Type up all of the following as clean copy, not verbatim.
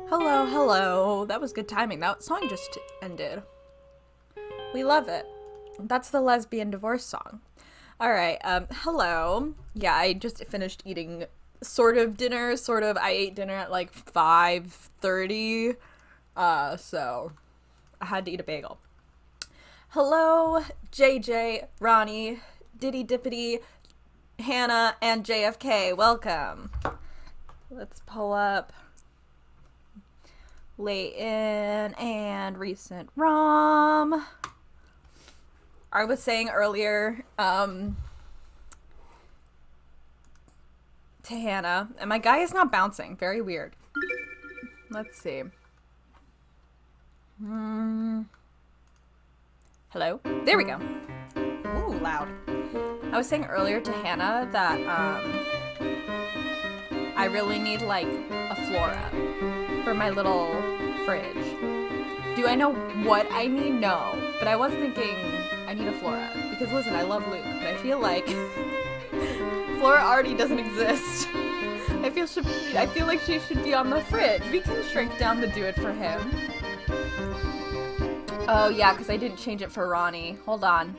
Hello, hello. That was good timing. That song just ended. We love it. That's the lesbian divorce song. All right. Hello. Yeah, I just finished eating sort of dinner. I ate dinner at like 5:30. So I had to eat a bagel. Hello, JJ, Ronnie, Diddy Dippity, Hannah, and JFK. Welcome. Let's pull up layton and recent ROM. I was saying earlier to Hannah, and my guy is not bouncing. Very weird. Let's see. Hello? There we go. Ooh, loud. I was saying earlier to Hannah that I really need like a flora for my little fridge. Do I know what I need? No. But I was thinking I need a flora. Because listen, I love Luke, but I feel like flora already doesn't exist. I feel like she should be on the fridge. We can shrink down the do it for him. Oh yeah, because I didn't change it for Ronnie. Hold on.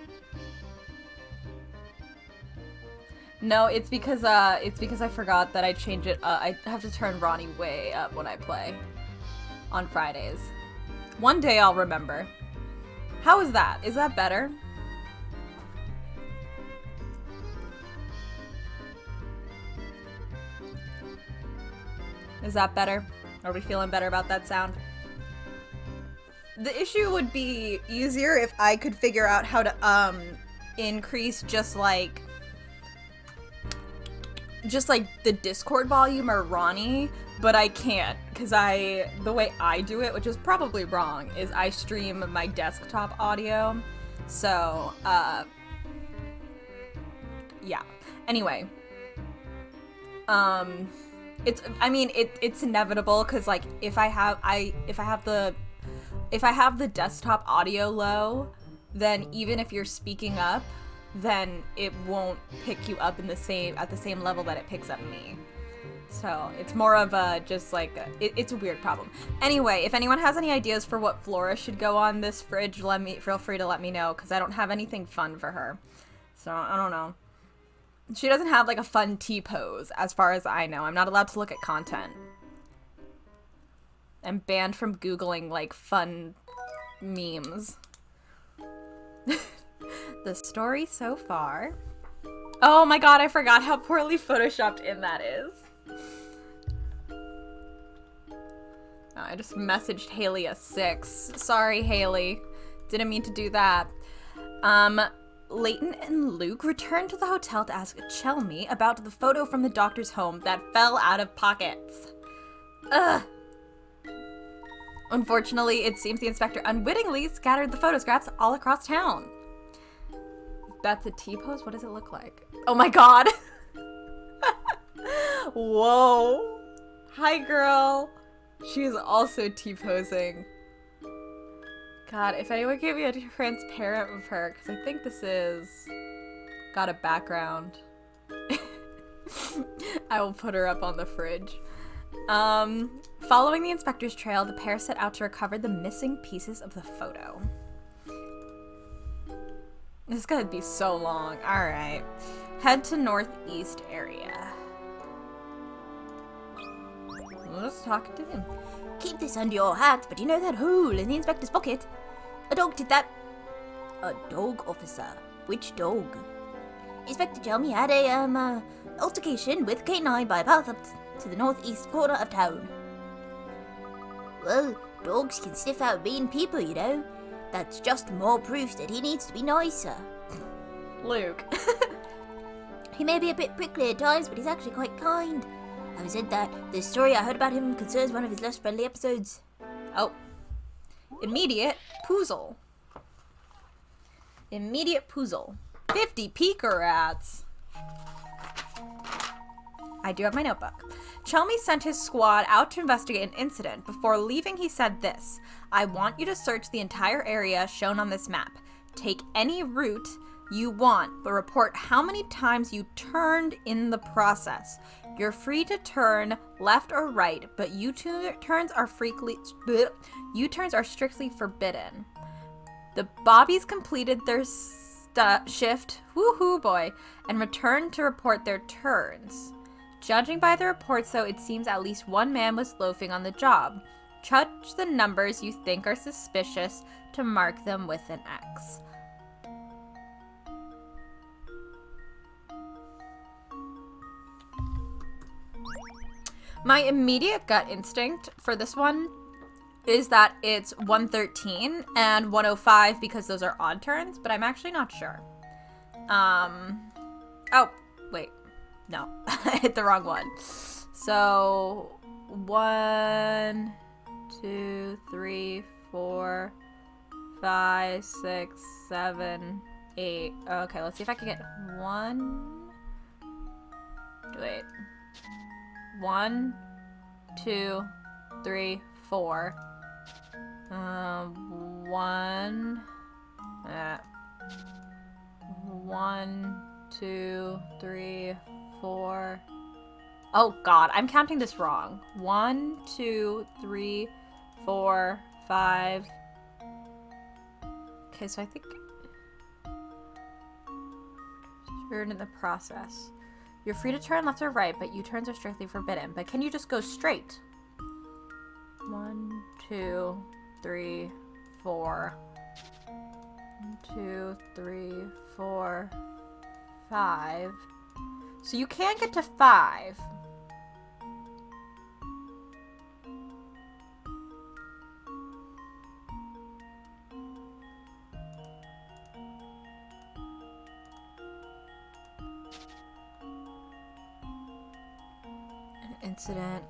No, it's because I forgot that I change it. I have to turn Ronnie way up when I play on Fridays. One day I'll remember. How is that? Is that better? Is that better? Are we feeling better about that sound? The issue would be easier if I could figure out how to increase just like the Discord volume or Ronnie, but I can't because the way I do it, which is probably wrong, is I stream my desktop audio. So, yeah. Anyway, it's inevitable because like if I have the desktop audio low, then even if you're speaking up, then it won't pick you up at the same level that it picks up me. So it's more of a just like it's a weird problem. Anyway, if anyone has any ideas for what flora should go on this fridge, feel free to let me know because I don't have anything fun for her. So I don't know. She doesn't have like a fun T-pose as far as I know. I'm not allowed to look at content. I'm banned from Googling like fun memes. The story so far. Oh my god, I forgot how poorly photoshopped in that is. Oh, I just messaged Haley a 6. Sorry, Haley. Didn't mean to do that. Layton and Luke returned to the hotel to ask Chelmy about the photo from the doctor's home that fell out of pockets. Ugh. Unfortunately, it seems the inspector unwittingly scattered the photo scraps all across town. That's a T-pose? What does it look like? Oh my god! Whoa! Hi, girl! She's also T-posing. God, if anyone gave me a transparent of her, because I think this is... got a background. I will put her up on the fridge. Following the inspector's trail, the pair set out to recover the missing pieces of the photo. This is gonna be so long. Alright. Head to northeast area. Let's talk to him. Keep this under your hat, but you know that hole in the inspector's pocket? A dog did that. A dog, officer? Which dog? Inspector Chelmy had a, altercation with K9 by a path up to the northeast corner of town. Well, dogs can sniff out mean people, you know. That's just more proof that he needs to be nicer. Luke. He may be a bit prickly at times, but he's actually quite kind. Having said that, the story I heard about him concerns one of his less friendly episodes. Oh. Immediate poozle. Immediate poozle. 50 peeker rats. I do have my notebook. Chelmy sent his squad out to investigate an incident. Before leaving, he said this: I want you to search the entire area shown on this map. Take any route you want, but report how many times you turned in the process. You're free to turn left or right, but U-turns are strictly forbidden. The Bobbies completed their shift, woohoo boy, and returned to report their turns. Judging by the reports, though, it seems at least one man was loafing on the job. Judge the numbers you think are suspicious to mark them with an X. My immediate gut instinct for this one is that it's 113 and 105 because those are odd turns, but I'm actually not sure. Oh, wait. No, I hit the wrong one. So, 1, 2, 3, 4, 5, 6, 7, 8. Okay, let's see if I can get 1. Wait. 1, 2, 3, 4. 1. 1, 2, 3, 4. Oh god, I'm counting this wrong. 1, 2, 3, 4, 5. Okay, so I think we're in the process. You're free to turn left or right, but U-turns are strictly forbidden. But can you just go straight? 1, 2, 3, 4. 1, 2, 3, 4, 5. So you can get to 5. An incident.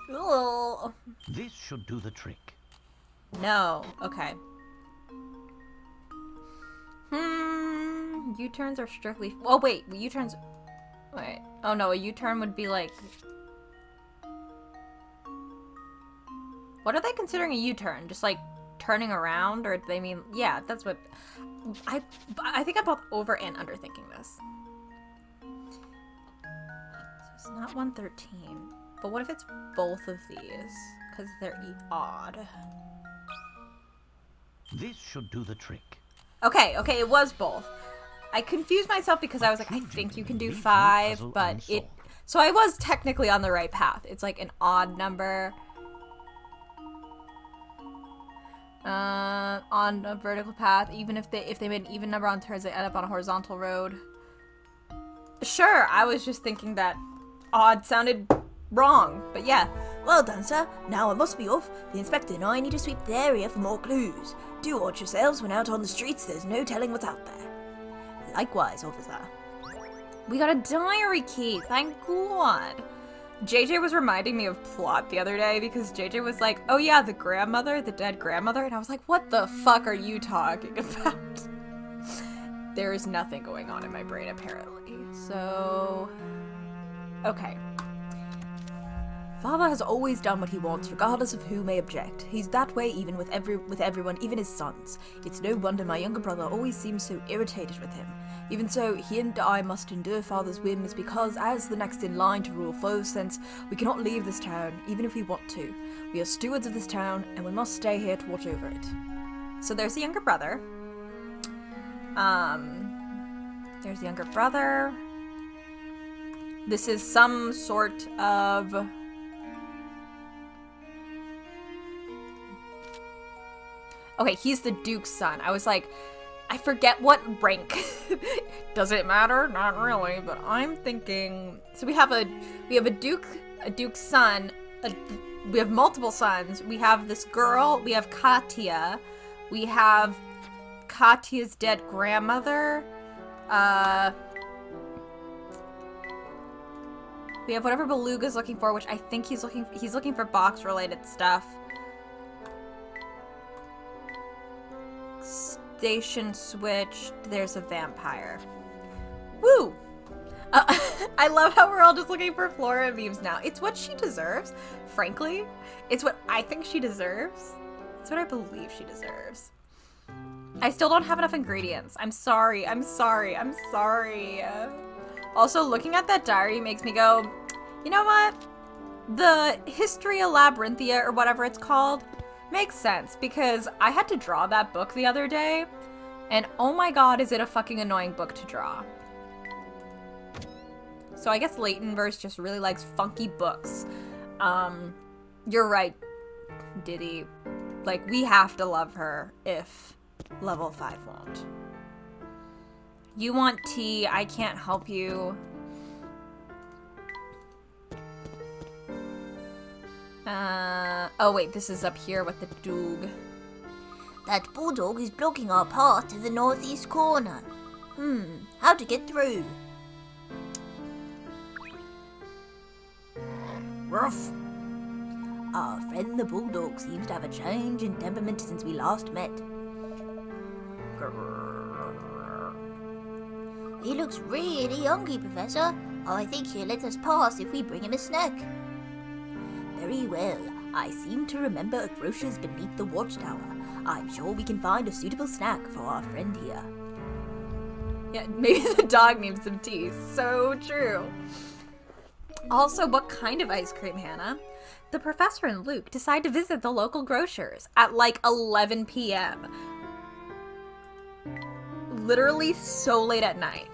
Oh. This should do the trick. No. Okay. U-turns are strictly... Oh, wait. U-turns... Wait. Oh, no. A U-turn would be like... What are they considering a U-turn? Just like turning around? Or do they mean... Yeah, that's what... I think I'm both over and underthinking this. So it's not 113. But what if it's both of these? Because they're odd. This should do the trick. Okay, it was both. I confused myself because I was like, I think you can do 5, but it... So I was technically on the right path. It's like an odd number. On a vertical path, even if they made an even number on turns, they end up on a horizontal road. Sure, I was just thinking that odd sounded wrong, but yeah. Well done, sir. Now I must be off. The inspector and I need to sweep the area for more clues. Do watch yourselves when out on the streets. There's no telling what's out there. Likewise, officer. We got a diary key, thank God. JJ was reminding me of plot the other day because JJ was like, oh yeah, the dead grandmother, and I was like, what the fuck are you talking about? There is nothing going on in my brain apparently. So, okay. Father has always done what he wants, regardless of who may object. He's that way even with everyone, even his sons. It's no wonder my younger brother always seems so irritated with him. Even so, he and I must endure Father's whims because, as the next in line to rule Foe's sense, we cannot leave this town, even if we want to. We are stewards of this town, and we must stay here to watch over it. So there's the younger brother. There's the younger brother. This is some sort of... Okay, he's the Duke's son. I was like, I forget what rank. Does it matter? Not really, but I'm thinking. So we have a Duke's son. We have multiple sons. We have this girl. We have Katya. We have Katya's dead grandmother. We have whatever Beluga's looking for, which I think he's looking for box-related stuff. Station switched. There's a vampire. Woo! I love how we're all just looking for Flora memes now. It's what she deserves, frankly. It's what I think she deserves. That's what I believe she deserves. I still don't have enough ingredients. I'm sorry. Also, looking at that diary makes me go, you know what? The Historia Labyrinthia, or whatever it's called, makes sense, because I had to draw that book the other day, and oh my god, is it a fucking annoying book to draw. So I guess Laytonverse just really likes funky books. You're right, Diddy. Like, we have to love her if level 5 won't. You want tea, I can't help you. Oh wait, this is up here with the dog. That bulldog is blocking our path to the northeast corner. How to get through? Ruff. Our friend the bulldog seems to have a change in temperament since we last met. He looks really hungry, Professor. I think he'll let us pass if we bring him a snack. Very well. I seem to remember a grocer's beneath the watchtower. I'm sure we can find a suitable snack for our friend here. Yeah, maybe the dog needs some tea. So true. Also, what kind of ice cream, Hannah? The professor and Luke decide to visit the local grocers at like 11 p.m. Literally so late at night.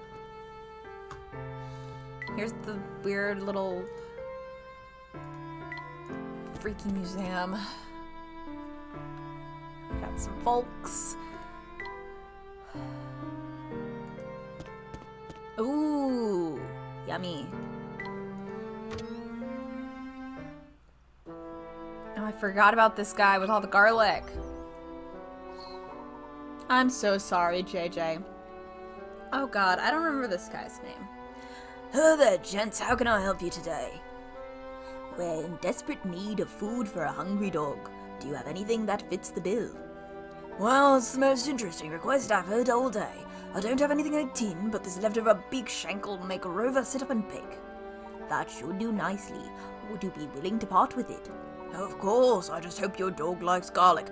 Here's the weird little freaky museum. Got some folks. Ooh, yummy. Oh, I forgot about this guy with all the garlic. I'm so sorry, JJ. Oh god, I don't remember this guy's name. Hello there, gents. How can I help you today? We're in desperate need of food for a hungry dog. Do you have anything that fits the bill? Well, it's the most interesting request I've heard all day. I don't have anything in a tin, but this leftover big shank will make Rover sit up and pick. That should do nicely. Would you be willing to part with it? Of course, I just hope your dog likes garlic.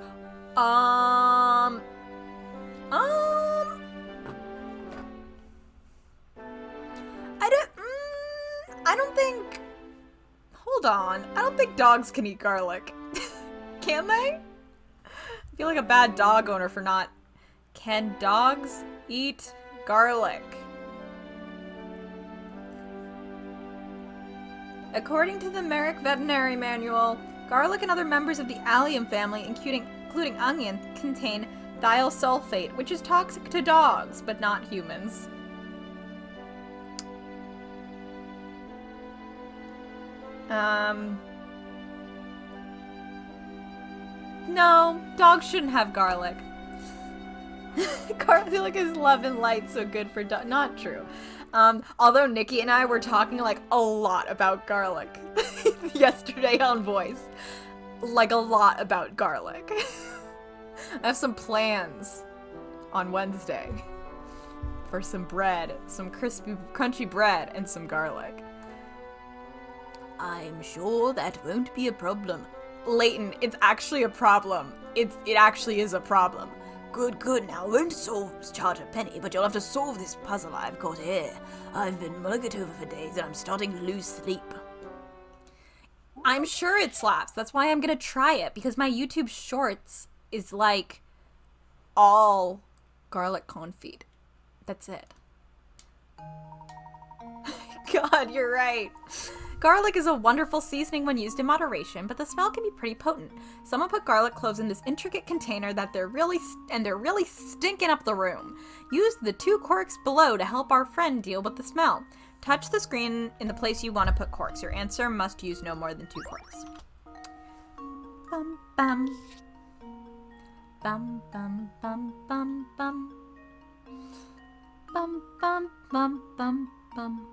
I don't think... Hold on. I don't think dogs can eat garlic. Can they? I feel like a bad dog owner for not... Can dogs eat garlic? According to the Merrick Veterinary Manual, garlic and other members of the allium family, including onion, contain thiosulfate, which is toxic to dogs, but not humans. No, dogs shouldn't have garlic. Garlic is love and light, so good for dogs. Not true. Although Nikki and I were talking like a lot about garlic yesterday on Voice. Like a lot about garlic. I have some plans on Wednesday for some bread, some crispy, crunchy bread, and some garlic. I'm sure that won't be a problem. Layton, it's actually a problem. It actually is a problem. Good. Now, I won't charge a penny, but you'll have to solve this puzzle I've got here. I've been mulling it over for days, and I'm starting to lose sleep. I'm sure it slaps. That's why I'm gonna try it, because my YouTube Shorts is like all garlic confit. That's it. God, you're right. Garlic is a wonderful seasoning when used in moderation, but the smell can be pretty potent. Someone put garlic cloves in this intricate container that they're really stinking up the room. Use the 2 corks below to help our friend deal with the smell. Touch the screen in the place you want to put corks. Your answer must use no more than 2 corks. Bum bum. Bum bum bum bum bum. Bum bum bum bum bum.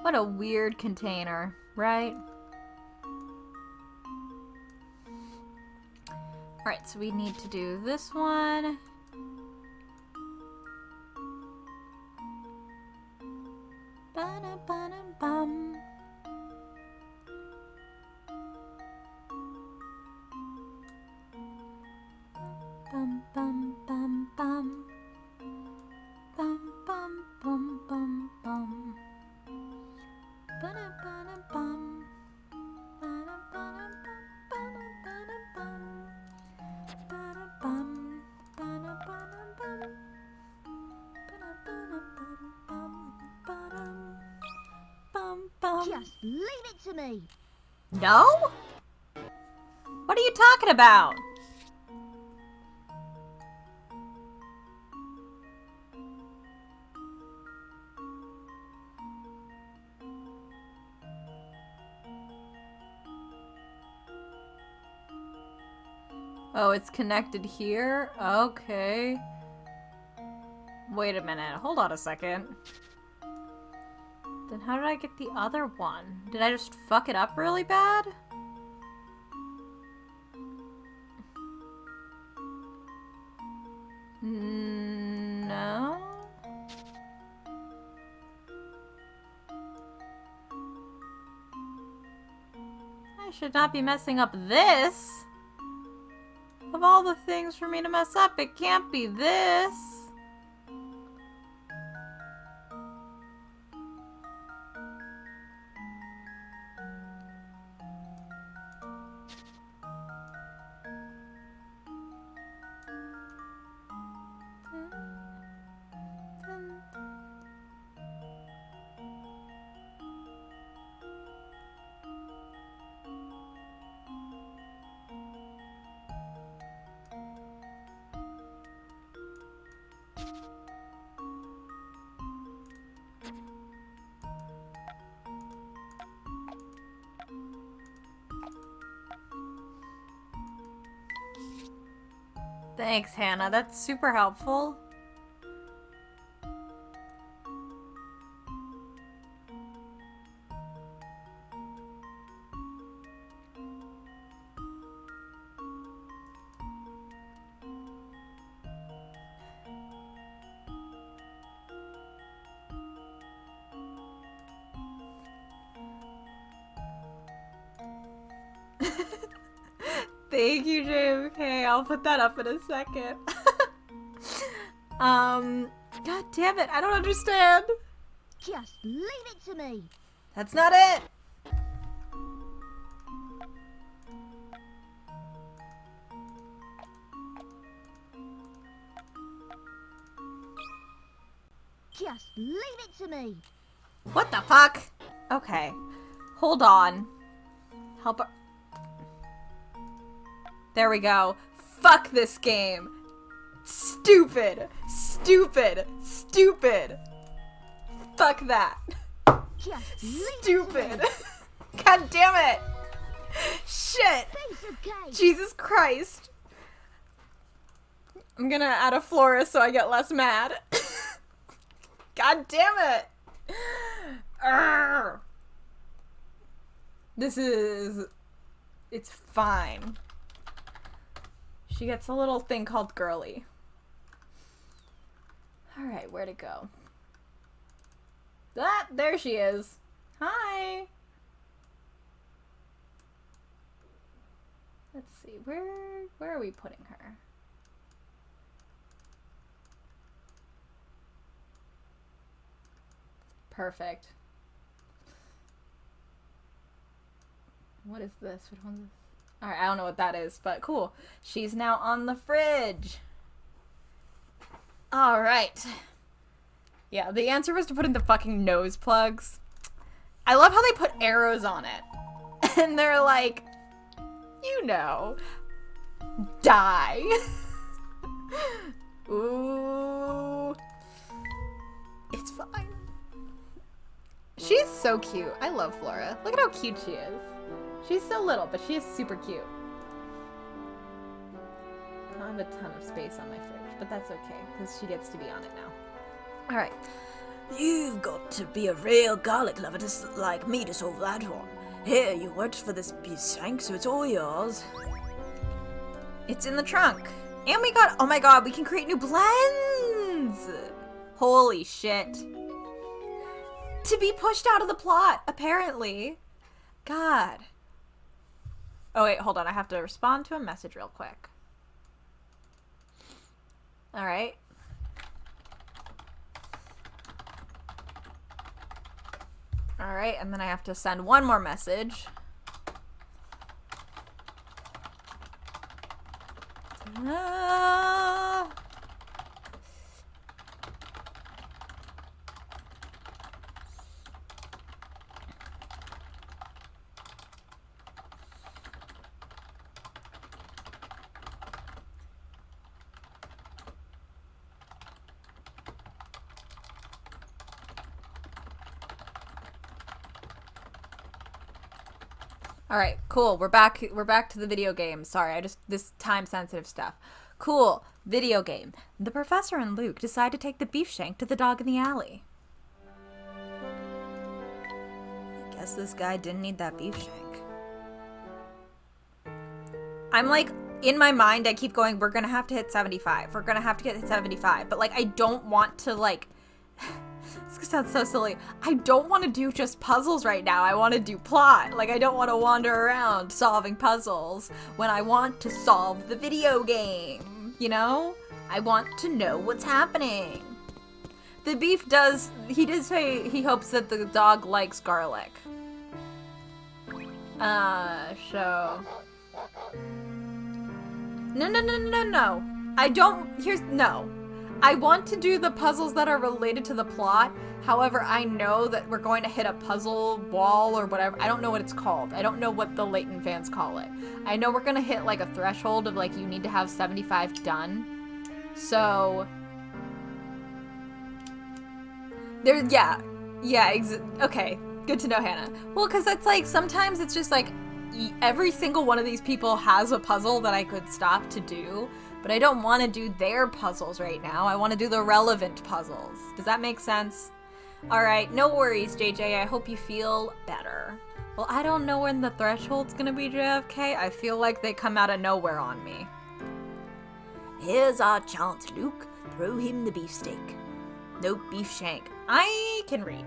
What a weird container, right? Alright, so we need to do this one. Ba-da-ba-da-bum. Bum bum bum bum. Bum bum bum bum bum. Ba-da-ba-da-bum. Ba-da-ba-da-bum. Ba-da-ba-da-bum. Ba-da-bum. Ba-da-ba-da-bum. Ba-da-ba-da-bum. Ba-dum. Bum bum. Just leave it to me. No? What are you talking about? Oh, it's connected here? Okay. Wait a minute. Hold on a second. Then how did I get the other one? Did I just fuck it up really bad? No? I should not be messing up this. Of all the things for me to mess up, it can't be this. Thanks, Hannah. That's super helpful. Thank you, JMK. I'll put that up in a second. God damn it. I don't understand. Just leave it to me. That's not it. Just leave it to me. What the fuck? Okay. Hold on. Help. There we go. Fuck this game. Stupid. Stupid. Stupid. Fuck that. Just leave it to Stupid. me. God damn it. Shit. Piece of cake. Jesus Christ. I'm gonna add a Flora so I get less mad. God damn it. Arrgh. It's fine. She gets a little thing called girly. Alright, where'd it go? Ah, there she is. Hi. Let's see, where are we putting her? Perfect. What is this? Which one's this? Alright, I don't know what that is, but cool. She's now on the fridge. Alright. Yeah, the answer was to put in the fucking nose plugs. I love how they put arrows on it. And they're like, you know, die. Ooh. It's fine. She's so cute. I love Flora. Look at how cute she is. She's so little, but she is super cute. I don't have a ton of space on my fridge, but that's okay, because she gets to be on it now. Alright. You've got to be a real garlic lover like me to solve that one. Here, you worked for this piece, Hank, so it's all yours. It's in the trunk. And we got, oh my god, we can create new blends! Holy shit. to be pushed out of the plot, apparently. God. Oh, wait, hold on. I have to respond to a message real quick. All right. All right, and then I have to send one more message. All right, cool. We're back to the video game. Sorry, this time sensitive stuff. Cool. Video game. The professor and Luke decide to take the beef shank to the dog in the alley. I guess this guy didn't need that beef shank. I'm like, in my mind, I keep going, we're gonna have to hit 75. We're gonna have to get 75. But like, I don't want to like, this sounds so silly. I don't want to do just puzzles right now. I want to do plot. Like, I don't want to wander around solving puzzles when I want to solve the video game. You know? I want to know what's happening. The beef he did say he hopes that the dog likes garlic. So. No. No. I want to do the puzzles that are related to the plot. However, I know that we're going to hit a puzzle wall or whatever. I don't know what it's called. I don't know what the Layton fans call it. I know we're going to hit like a threshold of like you need to have 75 done. So there, okay. Good to know, Hannah. Well, because it's like sometimes it's just like every single one of these people has a puzzle that I could stop to do. But I don't want to do their puzzles right now. I want to do the relevant puzzles. Does that make sense? Alright, no worries, JJ. I hope you feel better. Well, I don't know when the threshold's gonna be, JFK. I feel like they come out of nowhere on me. Here's our chance, Luke. Throw him the beefsteak. Nope, beef shank. I can read.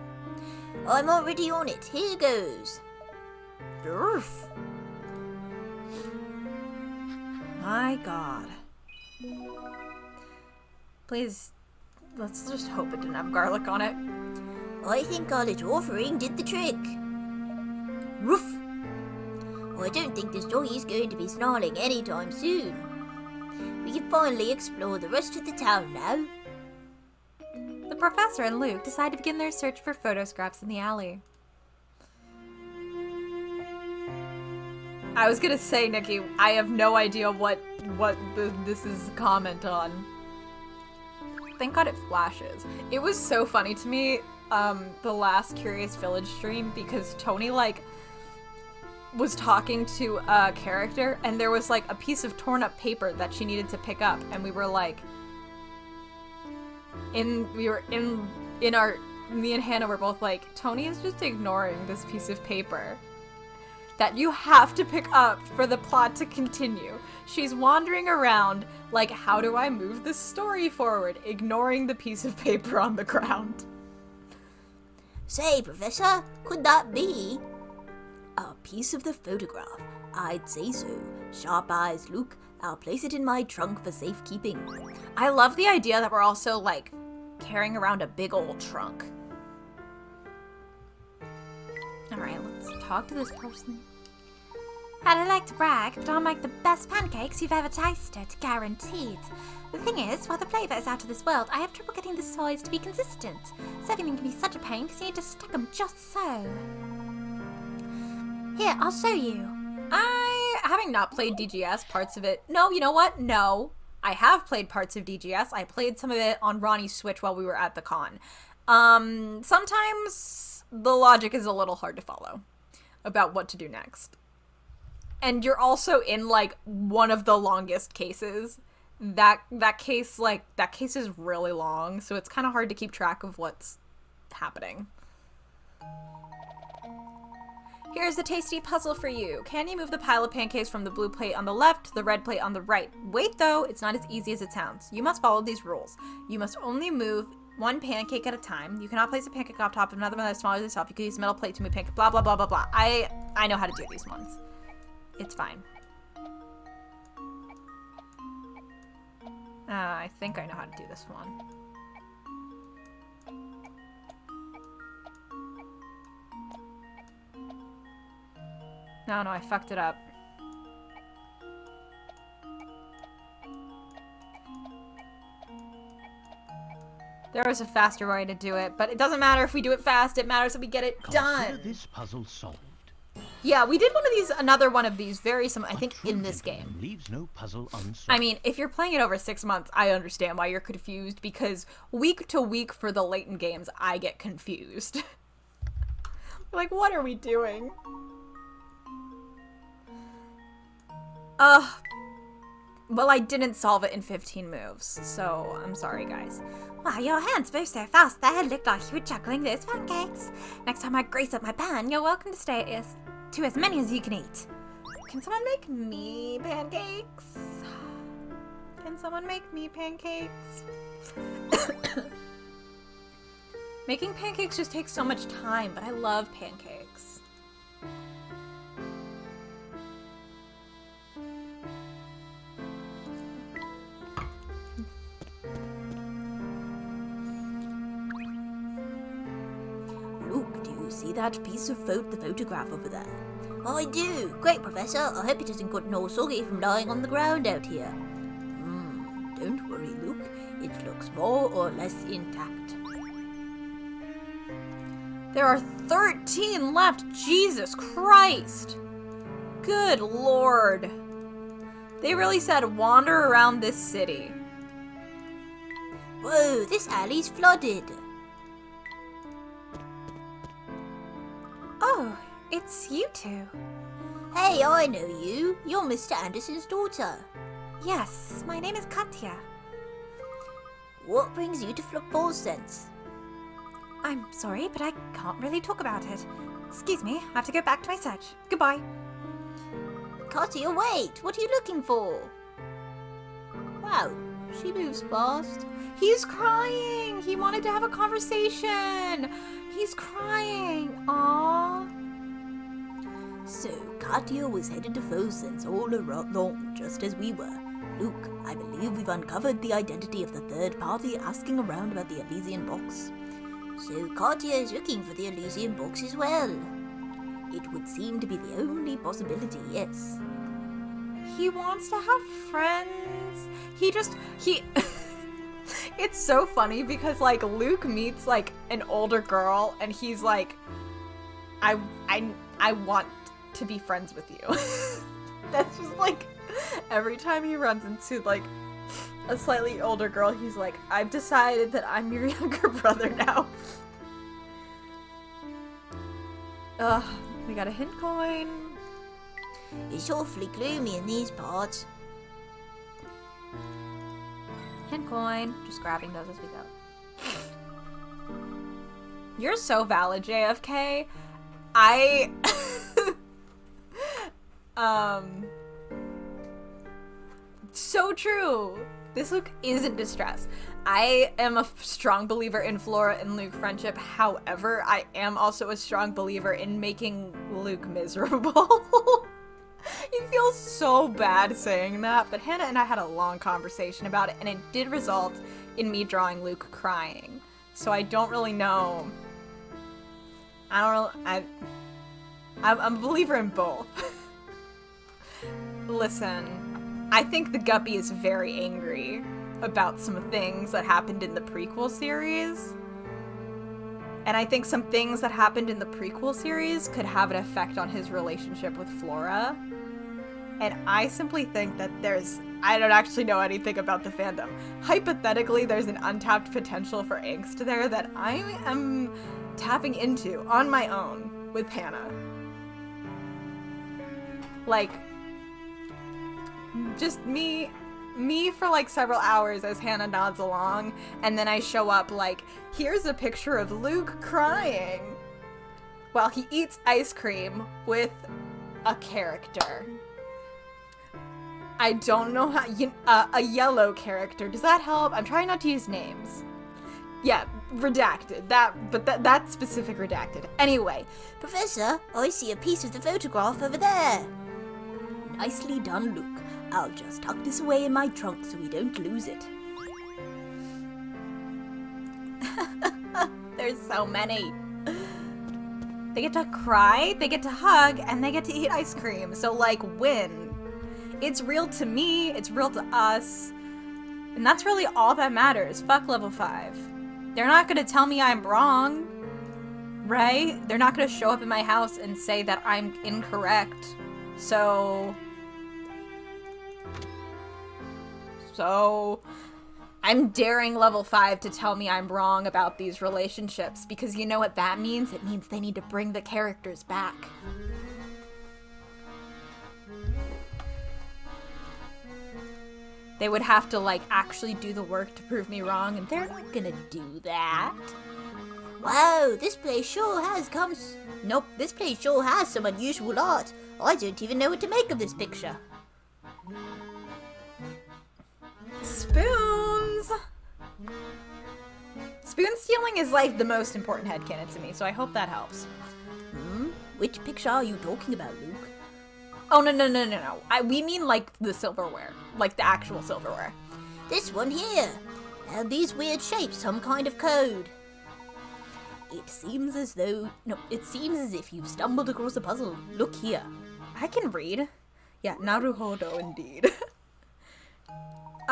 I'm already on it. Here goes. Durf. My God. Please, let's just hope it didn't have garlic on it. I think our little offering did the trick. Roof! I don't think this doggy's going to be snarling anytime soon. We can finally explore the rest of the town now. The professor and Luke decide to begin their search for photo scraps in the alley. I was gonna say, Nikki, I have no idea what this is a comment on. Thank God it flashes. It was so funny to me, the last Curious Village stream, because Tony, like, was talking to a character, and there was, like, a piece of torn up paper that she needed to pick up, and we were, like, me and Hannah were both like, Tony is just ignoring this piece of paper that you have to pick up for the plot to continue. She's wandering around like, how do I move this story forward, ignoring the piece of paper on the ground. Say, Professor, could that be a piece of the photograph? I'd say so. Sharp eyes, Luke. I'll place it in my trunk for safekeeping. I love the idea that we're also, like, carrying around a big old trunk. Alright, let's talk to this person. I'd like to brag, but I'll make the best pancakes you've ever tasted, guaranteed. The thing is, while the flavour is out of this world, I have trouble getting the size to be consistent. Serving them can be such a pain because you need to stack them just so. Here, I'll show you. Having not played DGS, parts of it... No, you know what? No. I have played parts of DGS. I played some of it on Ronnie's Switch while we were at the con. Sometimes the logic is a little hard to follow about what to do next. And you're also in, like, one of the longest cases. That case is really long, so it's kind of hard to keep track of what's happening. Here's a tasty puzzle for you. Can you move the pile of pancakes from the blue plate on the left to the red plate on the right? Wait though, it's not as easy as it sounds. You must follow these rules. You must only move one pancake at a time. You cannot place a pancake on top of another one that is smaller than yourself. You can use a metal plate to move pancake. Blah, blah, blah, blah, blah. I know how to do these ones. It's fine. I think I know how to do this one. No, I fucked it up. There was a faster way to do it, but it doesn't matter if we do it fast. It matters that we get it done. Consider this puzzle solved. Yeah, we did another one of these very similar, I think, A true in this gentleman game. leaves no puzzle unsolved. I mean, if you're playing it over 6 months, I understand why you're confused, because week to week for the Layton games, I get confused. Like, what are we doing? Well, I didn't solve it in 15 moves, so I'm sorry, guys. Wow, your hands move so fast there. It looked like you were juggling those pancakes. Next time I grease up my pan, you're welcome to stay to as many as you can eat. Can someone make me pancakes? Can someone make me pancakes? Making pancakes just takes so much time, but I love pancakes. Look, do you see that piece of the photograph over there? I do. Great, Professor. I hope it hasn't gotten all soggy from lying on the ground out here. Don't worry, Luke. It looks more or less intact. There are 13 left. Jesus Christ. Good Lord. They really said wander around this city. Whoa, this alley's flooded. Oh, it's you two. Hey, I know you. You're Mr. Anderson's daughter. Yes, my name is Katya. What brings you to Falls Sense? I'm sorry, but I can't really talk about it. Excuse me, I have to go back to my search. Goodbye. Katya, wait. What are you looking for? Wow, she moves fast. He's crying. He wanted to have a conversation. He's crying. Aww. So, Katya was headed to Falls Sense all along, just as we were. Luke, I believe we've uncovered the identity of the third party asking around about the Elysian box. So Katya is looking for the Elysian box as well. It would seem to be the only possibility, yes. He wants to have friends. He It's so funny because, like, Luke meets, like, an older girl and he's like, I want to be friends with you. That's just, like, every time he runs into, like, a slightly older girl, he's like, I've decided that I'm your younger brother now. Ugh, we got a hint coin. It's awfully gloomy in these parts. Hint coin. Just grabbing those as we go. You're so valid, JFK. So true. This Luke is in distress. I am a strong believer in Flora and Luke friendship. However, I am also a strong believer in making Luke miserable. You feel so bad saying that, but Hannah and I had a long conversation about it, and it did result in me drawing Luke crying. So I don't really know. I'm a believer in both. Listen, I think the Guppy is very angry about some things that happened in the prequel series. And I think some things that happened in the prequel series could have an effect on his relationship with Flora. And I simply think that I don't actually know anything about the fandom. Hypothetically, there's an untapped potential for angst there that I am tapping into on my own with Hannah. Like, just me for like several hours as Hannah nods along, and then I show up like, here's a picture of Luke crying while he eats ice cream with a character. I don't know how, a yellow character. Does that help? I'm trying not to use names. Yeah, redacted. That specific redacted. Anyway, Professor, I see a piece of the photograph over there. Nicely done, Luke. I'll just tuck this away in my trunk so we don't lose it. there's so many. They get to cry, they get to hug, and they get to eat ice cream. So, like, win. It's real to me, it's real to us. And that's really all that matters. Fuck level 5. They're not gonna tell me I'm wrong, right? They're not gonna show up in my house and say that I'm incorrect. So I'm daring level 5 to tell me I'm wrong about these relationships, because you know what that means? It means they need to bring the characters back. They would have to, like, actually do the work to prove me wrong, and they're not gonna do that. Wow, this place sure has this place sure has some unusual art. I don't even know what to make of this picture. Spoons! Spoon stealing is, like, the most important headcanon to me, so I hope that helps. Which picture are you talking about, Luke? Oh, no. We mean, like, the silverware. Like, the actual silverware. This one here. And these weird shapes, some kind of code. It seems as if you've stumbled across a puzzle. Look here. I can read. Yeah, Naruhodo indeed.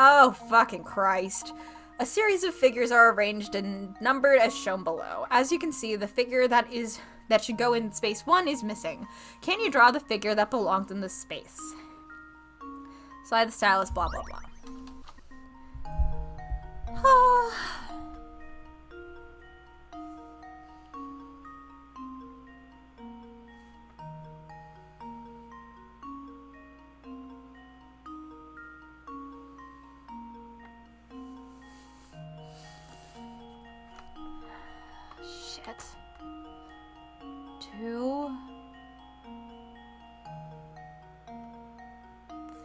Oh, fucking Christ. A series of figures are arranged and numbered as shown below. As you can see, the figure that should go in space 1 is missing. Can you draw the figure that belonged in this space? Slide the stylus, blah, blah, blah. Shit. 2,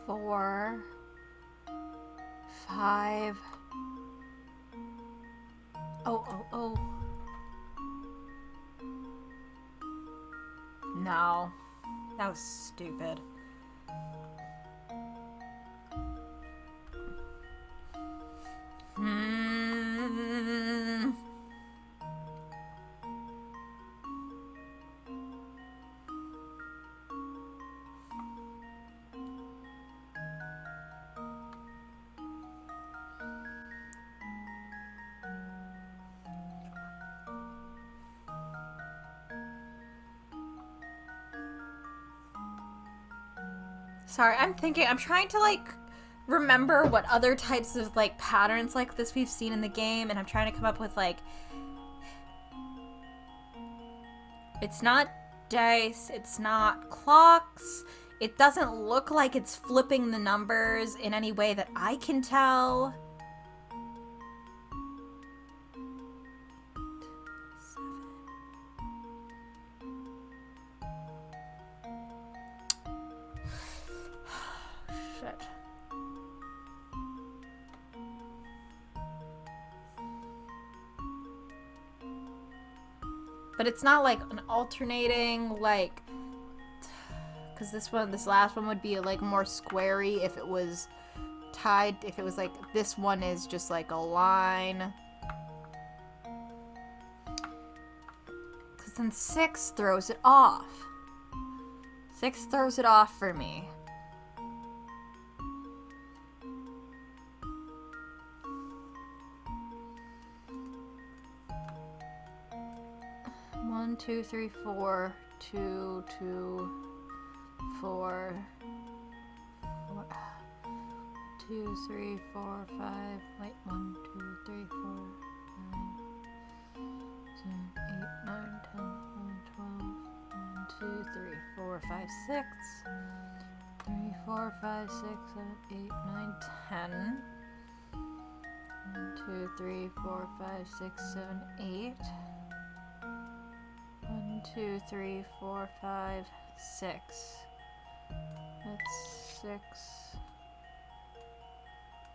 4, 5. Oh. No. That was stupid. Sorry, I'm trying to, like, remember what other types of, like, patterns like this we've seen in the game, and I'm trying to come up with, like, it's not dice, it's not clocks, it doesn't look like it's flipping the numbers in any way that I can tell. 7. Shit. But it's not like an alternating, like, because this last one would be like more squarey if it was tied, if it was like, this one is just like a line. Because then 6 throws it off. 6 throws it off for me. One, 2, 3, 4, 2, 2, 4, 2, 3, 4, 5, wait, 1, 2, 3, 4, 9, 10, 8, 9, 10, 11, 12, 1, 2, 3, 4, 5, 6, 3, 4, 5, 6, 7, 8, 9, 10, 1, 2, 3, 4, 5, 6, 7, 8, 1, 2, 3, 4, 5, 6. That's 6,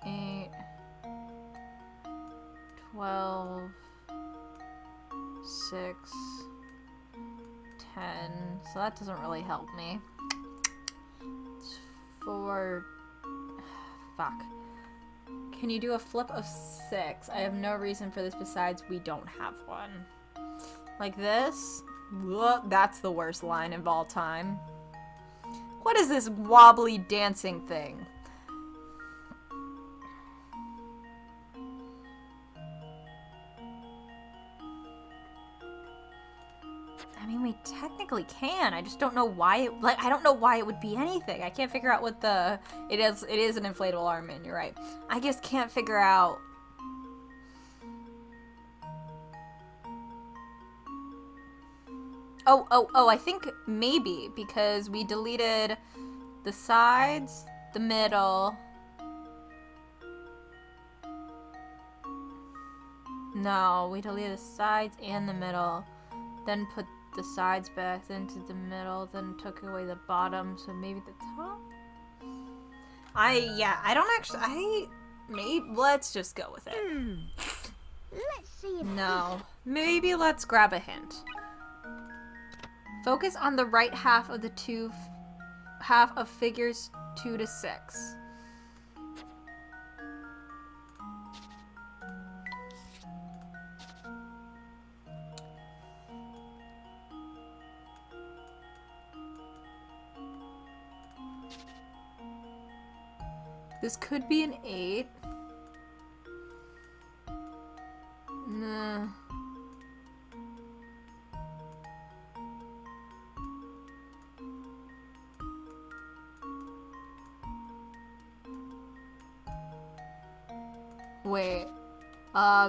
8, 12, 6, 10. So that doesn't really help me. It's 4. Fuck. Can you do a flip of 6? I have no reason for this besides we don't have one. Like this? Whoa, that's the worst line of all time. What is this wobbly dancing thing? I mean, we technically can. I just don't know why it, I don't know why it would be anything. I can't figure out what it is an inflatable armband, you're right. I just can't figure out. Oh, I think maybe because we deleted the sides, the middle. No, we deleted the sides and the middle, then put the sides back into the middle, then took away the bottom, so maybe the top? Let's just go with it. Let's see if No, maybe let's grab a hint. Focus on the right half of the half of figures 2 to 6. This could be an 8. Nah. Wait.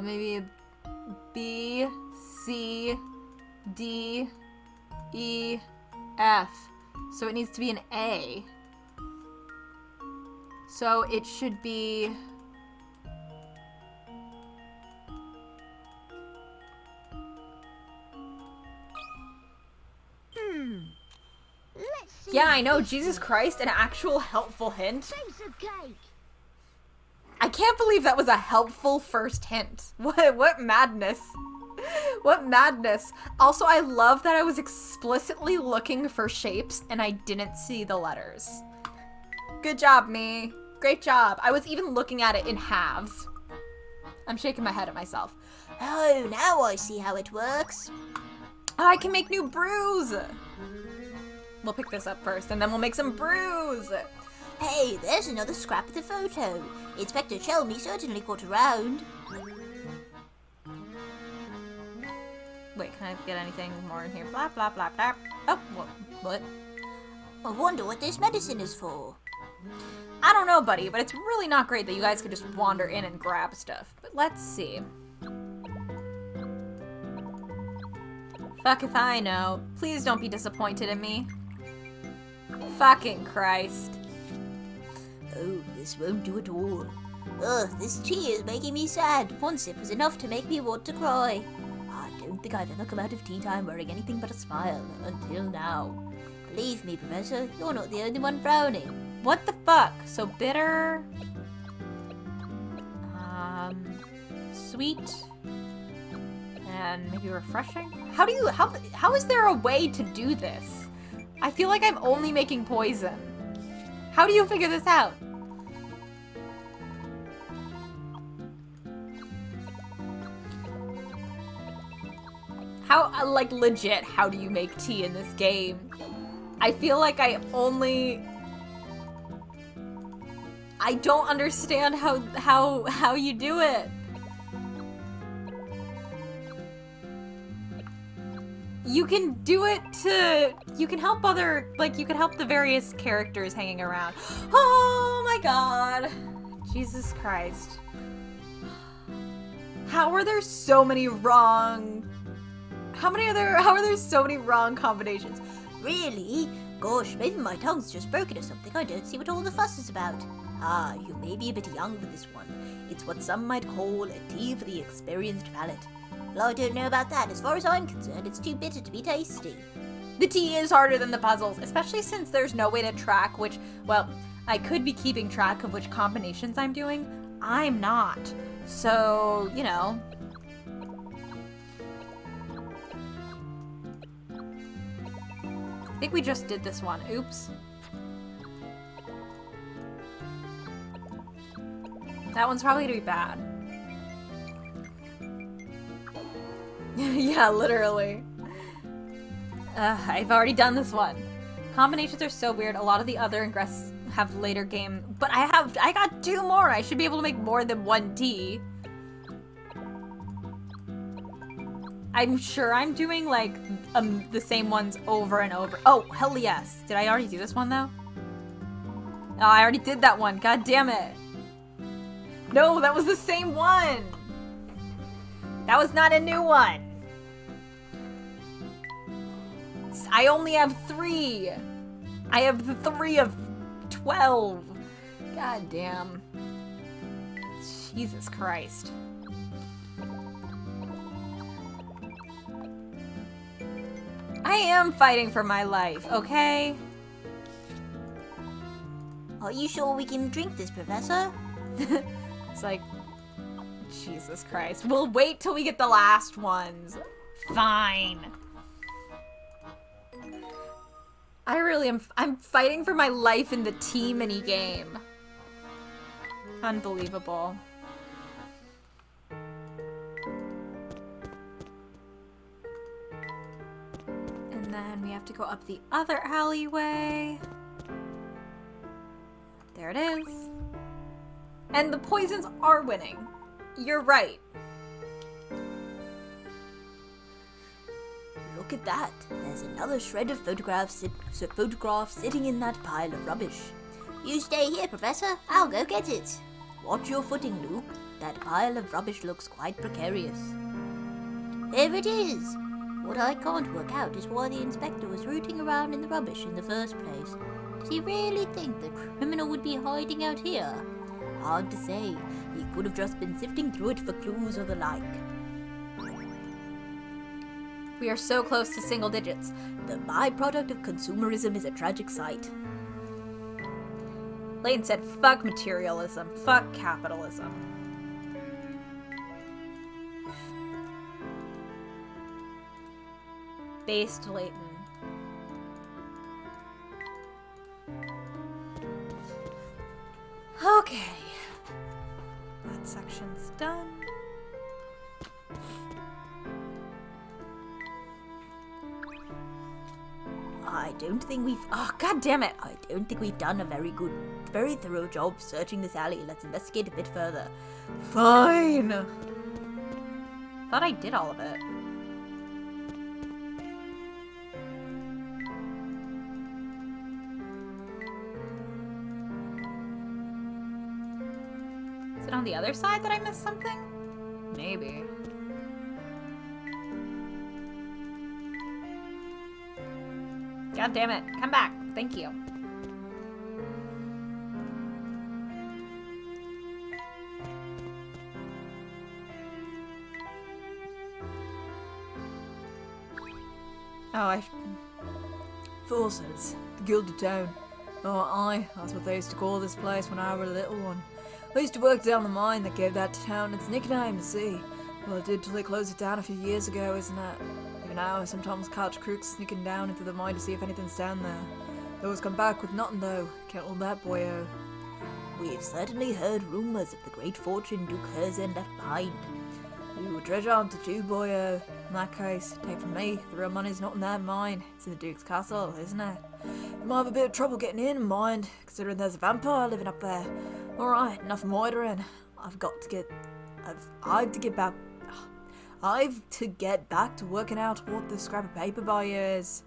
Maybe B, C, D, E, F. So it needs to be an A. So it should be... let's see Yeah, if I know. this Jesus Christ, an actual helpful hint. piece of cake. I can't believe that was a helpful first hint. What madness. What madness. Also, I love that I was explicitly looking for shapes and I didn't see the letters. Good job, me. Great job. I was even looking at it in halves. I'm shaking my head at myself. Oh, now I see how it works. Oh, I can make new brews. We'll pick this up first and then we'll make some brews. Hey, there's another scrap of the photo. Inspector Chelmy certainly got around. Wait, can I get anything more in here? Blah, blah, blah, blah. Oh, what? I wonder what this medicine is for. I don't know, buddy, but it's really not great that you guys could just wander in and grab stuff. But let's see. Fuck if I know. Please don't be disappointed in me. Fucking Christ. Oh, this won't do at all. Ugh, this tea is making me sad. One sip was enough to make me want to cry. I don't think I've ever come out of tea time wearing anything but a smile, until now. Believe me, Professor, you're not the only one frowning. What the fuck? So bitter. Sweet. And maybe refreshing? How is there a way to do this? I feel like I'm only making poison. How do you figure this out? How, like, legit, how do you make tea in this game? I feel like I don't understand how you do it. You can do it you can help you can help the various characters hanging around. Oh my god. Jesus Christ. How are there so many wrong How are there so many wrong combinations? Really? Gosh, maybe my tongue's just broken or something. I don't see what all the fuss is about. Ah, you may be a bit young for this one. It's what some might call a tea for the experienced palate. Well, I don't know about that. As far as I'm concerned, it's too bitter to be tasty. The tea is harder than the puzzles, especially since there's no way to track which, well, I could be keeping track of which combinations I'm doing, I'm not. So, you know. I think we just did this one. Oops. That one's probably gonna be bad. Yeah, literally. I've already done this one. Combinations are so weird. A lot of the other ingress have later game, but I got 2 more. I should be able to make more than 1 tea. I'm sure I'm doing like the same ones over and over. Oh, hell yes. Did I already do this one though? Oh, I already did that one. God damn it. No, that was the same one. That was not a new one. I only have 3. I have 3 of 12. God damn. Jesus Christ. I am fighting for my life, okay? Are you sure we can drink this, Professor? It's like, Jesus Christ. We'll wait till we get the last ones. Fine. I really am. I'm fighting for my life in the tea mini game. Unbelievable. And then we have to go up the other alleyway. There it is. And the poisons are winning. You're right. Look at that. There's another shred of photographs sitting in that pile of rubbish. You stay here, Professor. I'll go get it. Watch your footing, Luke. That pile of rubbish looks quite precarious. There it is. What I can't work out is why the inspector was rooting around in the rubbish in the first place. Does he really think the criminal would be hiding out here? Hard to say. He could have just been sifting through it for clues or the like. We are so close to single digits. The byproduct of consumerism is a tragic sight. Layton said, fuck materialism. Fuck capitalism. Based Layton. Okay. That section's done. I don't think we've... Oh, god damn it. I don't think we've done a very thorough job searching this alley. Let's investigate a bit further. Fine. Thought I did all of it. Is it on the other side that I missed something? Maybe. God damn it. Come back. Thank you. Oh, Forces, the Gilded Town. Oh, aye, that's what they used to call this place when I were a little one. I used to work down the mine that gave that town its nickname, you see. Well, it did till they closed it down a few years ago, isn't it? Even now, I sometimes catch crooks sneaking down into the mine to see if anything's down there. They always come back with nothing, though. Can't hold that, boyo. We've certainly heard rumours of the great fortune Duke Herzen left behind. You were treasure hunter too, boyo. In that case, take from me, the real money's not in that mine. It's in the Duke's castle, isn't it? You might have a bit of trouble getting in, mind, considering there's a vampire living up there. Alright, enough moitering. I've to get back to working out what the scrap of paper by is.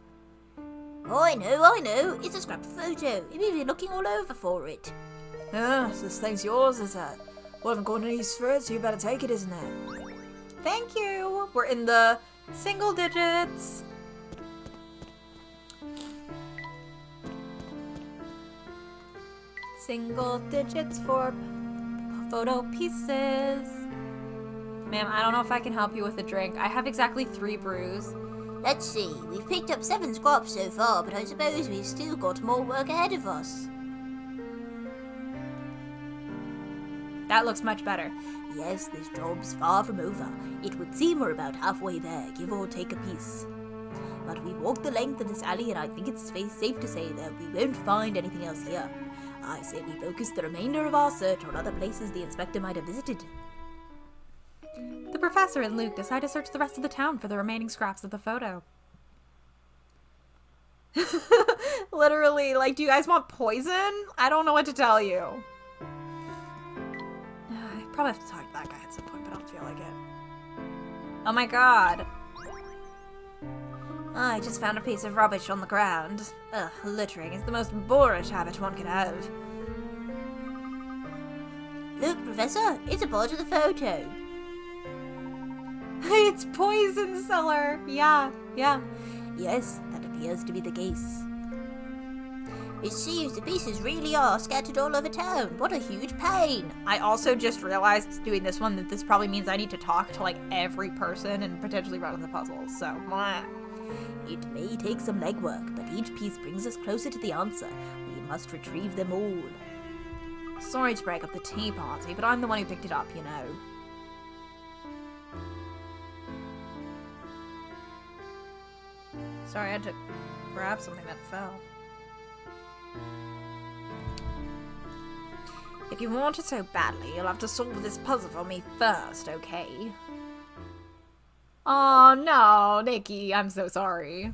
Oh, I know. It's a scrap of photo. You've been looking all over for it. Ah, so this thing's yours, is it? Well, I haven't got any use for it, so you better take it, isn't it? thank you. We're in the single digits. Single digits for photo pieces. Ma'am, I don't know if I can help you with a drink. I have exactly 3 brews. Let's see. We've picked up 7 scraps so far, but I suppose we've still got more work ahead of us. That looks much better. Yes, this job's far from over. It would seem we're about halfway there, give or take a piece. But we've walked the length of this alley, and I think it's safe to say that we won't find anything else here. I say we focus the remainder of our search on other places the inspector might have visited. The professor and Luke decide to search the rest of the town for the remaining scraps of the photo. Literally, like, do you guys want poison? I don't know what to tell you. I probably have to talk to that guy at some point, but I don't feel like it. Oh my god. I just found a piece of rubbish on the ground. Ugh, littering is the most boorish habit one can have. Look, Professor, it's a part of the photo. It's poison cellar. Yeah. Yes, that appears to be the case. It seems the pieces really are scattered all over town. What a huge pain. I also just realized doing this one that this probably means I need to talk to like every person and potentially run the puzzle. So, mwah. It may take some legwork, but each piece brings us closer to the answer. We must retrieve them all. Sorry to break up the tea party, but I'm the one who picked it up, you know. Sorry, I had to grab something that fell. If you want it so badly, you'll have to solve this puzzle for me first, okay? Oh no, Nikki, I'm so sorry.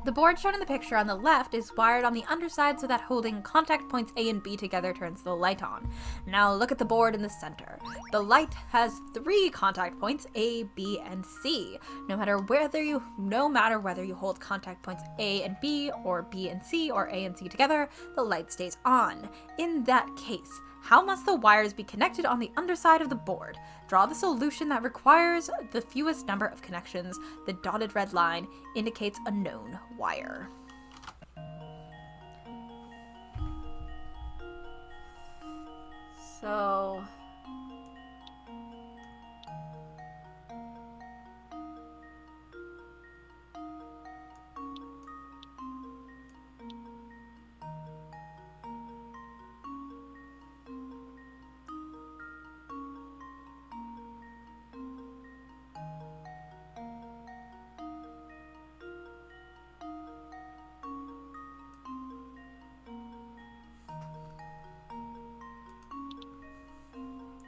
The board shown in the picture on the left is wired on the underside so that holding contact points A and B together turns the light on. Now look at the board in the center. The light has 3 contact points, A, B, and C. No matter whether you hold contact points A and B, or B and C, or A and C together, the light stays on. In that case, how must the wires be connected on the underside of the board? Draw the solution that requires the fewest number of connections. The dotted red line indicates a known wire. So...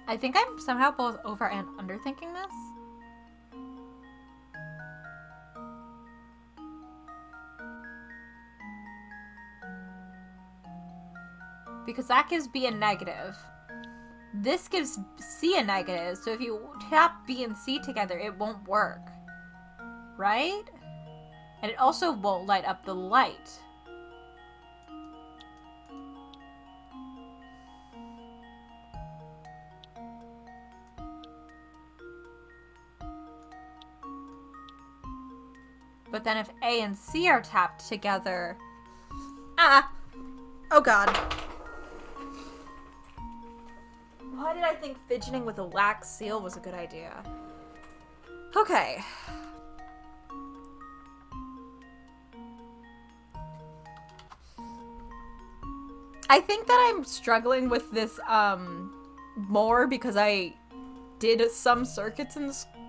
I think I'm somehow both over and underthinking this. Because that gives B a negative. This gives C a negative, so if you tap B and C together, it won't work. Right? And it also won't light up the light. But then if A and C are tapped together... Oh god. Why did I think fidgeting with a wax seal was a good idea? Okay. I think that I'm struggling with this more because I did some circuits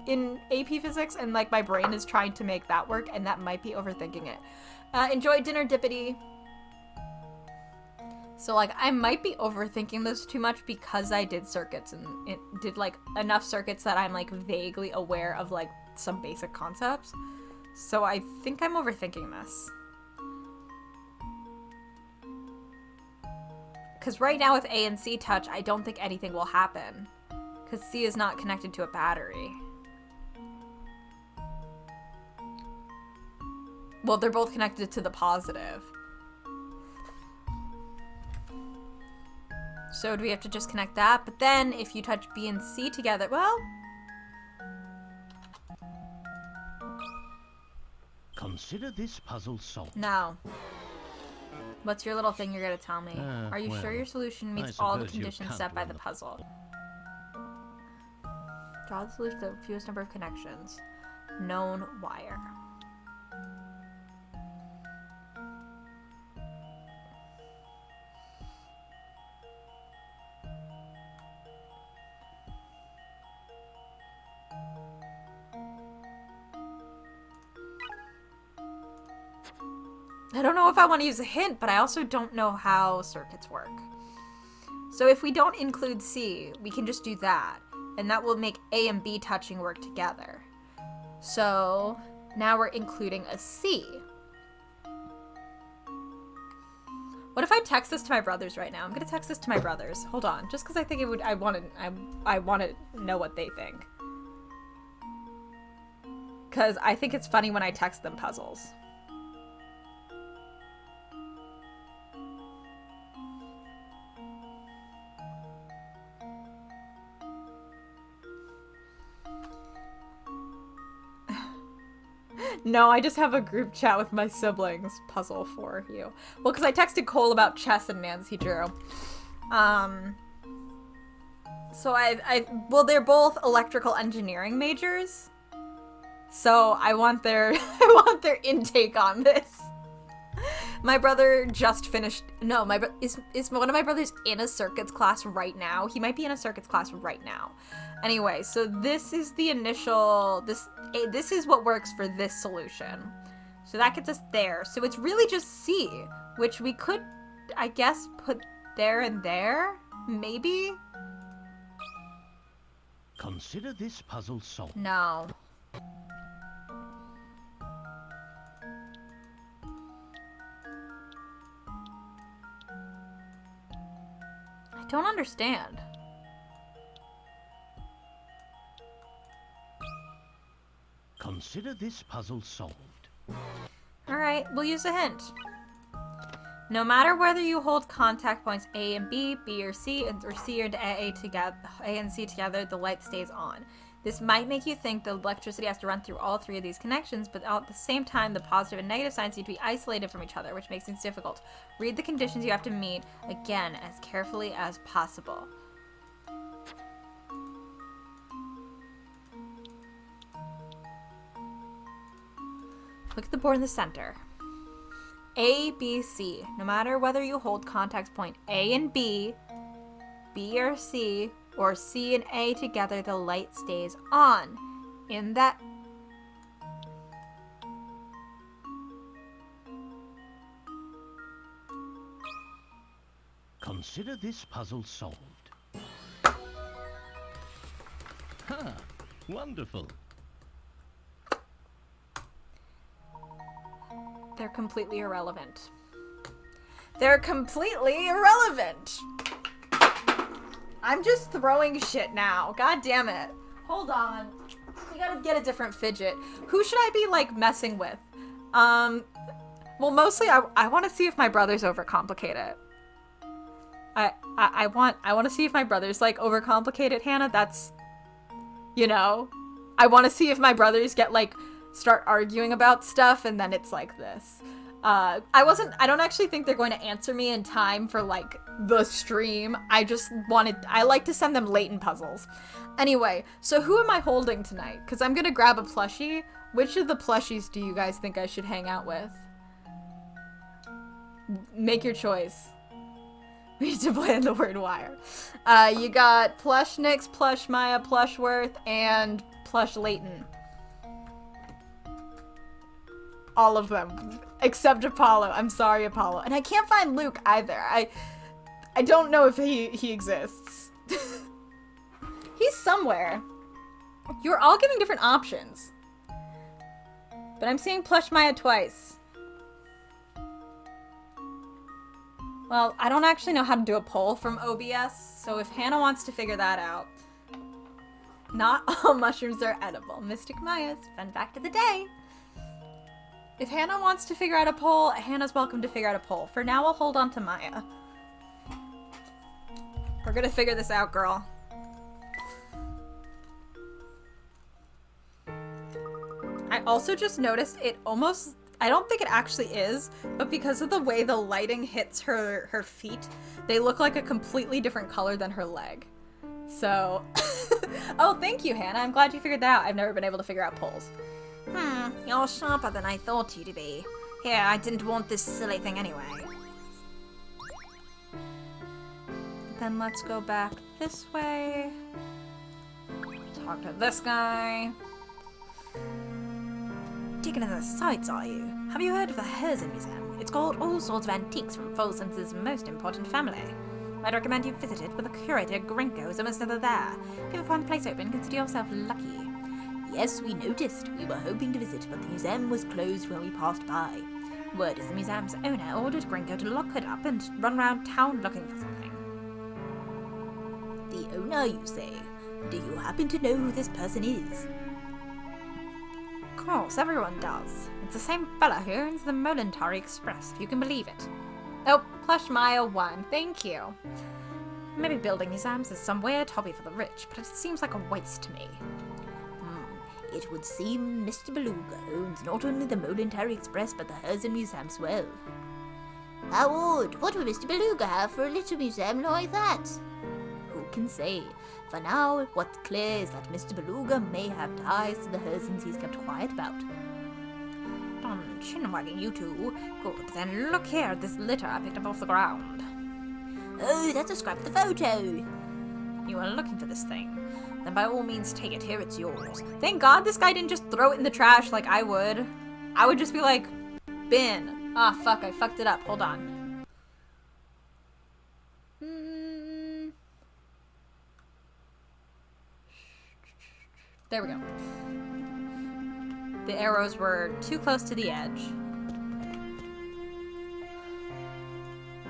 in AP Physics, and like my brain is trying to make that work, and that might be overthinking it. Enjoy dinner, Dippity. So like I might be overthinking this too much because I did circuits and it did like enough circuits that I'm like vaguely aware of like some basic concepts. So I think I'm overthinking this. Because right now if A and C touch, I don't think anything will happen. Because C is not connected to a battery. Well, they're both connected to the positive. So do we have to just connect that? But then if you touch B and C together, well... Consider this puzzle solved. No. What's your little thing you're gonna tell me? Are you sure your solution meets all the conditions set by the puzzle? Draw the solution to the fewest number of connections. Known wire. I don't know if I want to use a hint, but I also don't know how circuits work. So if we don't include C, we can just do that. And that will make A and B touching work together. So now we're including a C. What if I text this to my brothers right now? I'm gonna text this to my brothers. Hold on, just because I think it would. I want to know what they think. Because I think it's funny when I text them puzzles. No, I just have a group chat with my siblings. Puzzle for you. Well, because I texted Cole about chess and Nancy drew. So well, they're both electrical engineering majors. So I want their intake on this. My brother just finished. No, is one of my brothers in a circuits class right now? He might be in a circuits class right now. Anyway, so this is the initial. This is what works for this solution. So that gets us there. So it's really just C, which we could, I guess, put there and there, maybe. Consider this puzzle solved. No. I don't understand. Consider this puzzle solved. Alright, we'll use a hint. No matter whether you hold contact points A and B, B or C, or C and A together, A and C together, the light stays on. This might make you think the electricity has to run through all three of these connections, but at the same time, the positive and negative signs need to be isolated from each other, which makes things difficult. Read the conditions you have to meet, again, as carefully as possible. Look at the board in the center. A, B, C. No matter whether you hold contact point A and B, B or C, or C and A together, the light stays on. In that... Consider this puzzle solved. Ha! Wonderful. They're completely irrelevant. They're completely irrelevant! I'm just throwing shit now. God damn it. Hold on. We gotta get a different fidget. Who should I be, like, messing with? Well, mostly I want to see if my brothers overcomplicate it. I want to see if my brothers, like, overcomplicate it, Hannah. That's, you know, I want to see if my brothers get, like, start arguing about stuff and then it's like this. I don't actually think they're going to answer me in time for, like, the stream. I like to send them Layton puzzles. Anyway, so who am I holding tonight? Because I'm gonna grab a plushie. Which of the plushies do you guys think I should hang out with? Make your choice. We need to plan the word wire. You got Plush Nyx, Plush Maya, Plushworth, and Plush Layton. All of them. Except Apollo. I'm sorry, Apollo. And I can't find Luke either. I don't know if he exists. He's somewhere. You're all giving different options. But I'm seeing Plush Maya twice. Well, I don't actually know how to do a poll from OBS, so if Hannah wants to figure that out. Not all mushrooms are edible. Mystic Maya's fun fact of the day. If Hannah wants to figure out a poll, Hannah's welcome to figure out a poll. For now, I'll hold on to Maya. We're gonna figure this out, girl. I also just noticed it almost... I don't think it actually is, but because of the way the lighting hits her feet, they look like a completely different color than her leg. So... Oh, thank you, Hannah. I'm glad you figured that out. I've never been able to figure out polls. You're sharper than I thought you to be. Here, I didn't want this silly thing anyway. Then let's go back this way. Talk to this guy. digging in the sights, are you? Have you heard of the Herzen Museum? It's got all sorts of antiques from Folsom's most important family. I'd recommend you visit it with a curator. Gringo is almost never there. If you find the place open, consider yourself lucky. Yes, we noticed. We were hoping to visit, but the museum was closed when we passed by. Word is the museum's owner ordered Gringo to lock it up and run around town looking for something. The owner, you say? Do you happen to know who this person is? Of course, everyone does. It's the same fella who owns the Molentari Express, if you can believe it. Oh, plush mile 1, thank you. Maybe building museums is some weird hobby for the rich, but it seems like a waste to me. It would seem Mr. Beluga owns not only the Molentari Express, but the Herzen Museum as well. How odd! What would Mr. Beluga have for a little museum like that? Who can say? For now, what's clear is that Mr. Beluga may have ties to the Herzens he's kept quiet about. Chin-wagging, you two. Good, then look here at this litter I picked up off the ground. Oh, that's a scrap of the photo! You are looking for this thing. Then by all means take it. Here, it's yours. Thank God this guy didn't just throw it in the trash like I would. I would just be like, bin. Ah, fuck, I fucked it up. Hold on. There we go. The arrows were too close to the edge.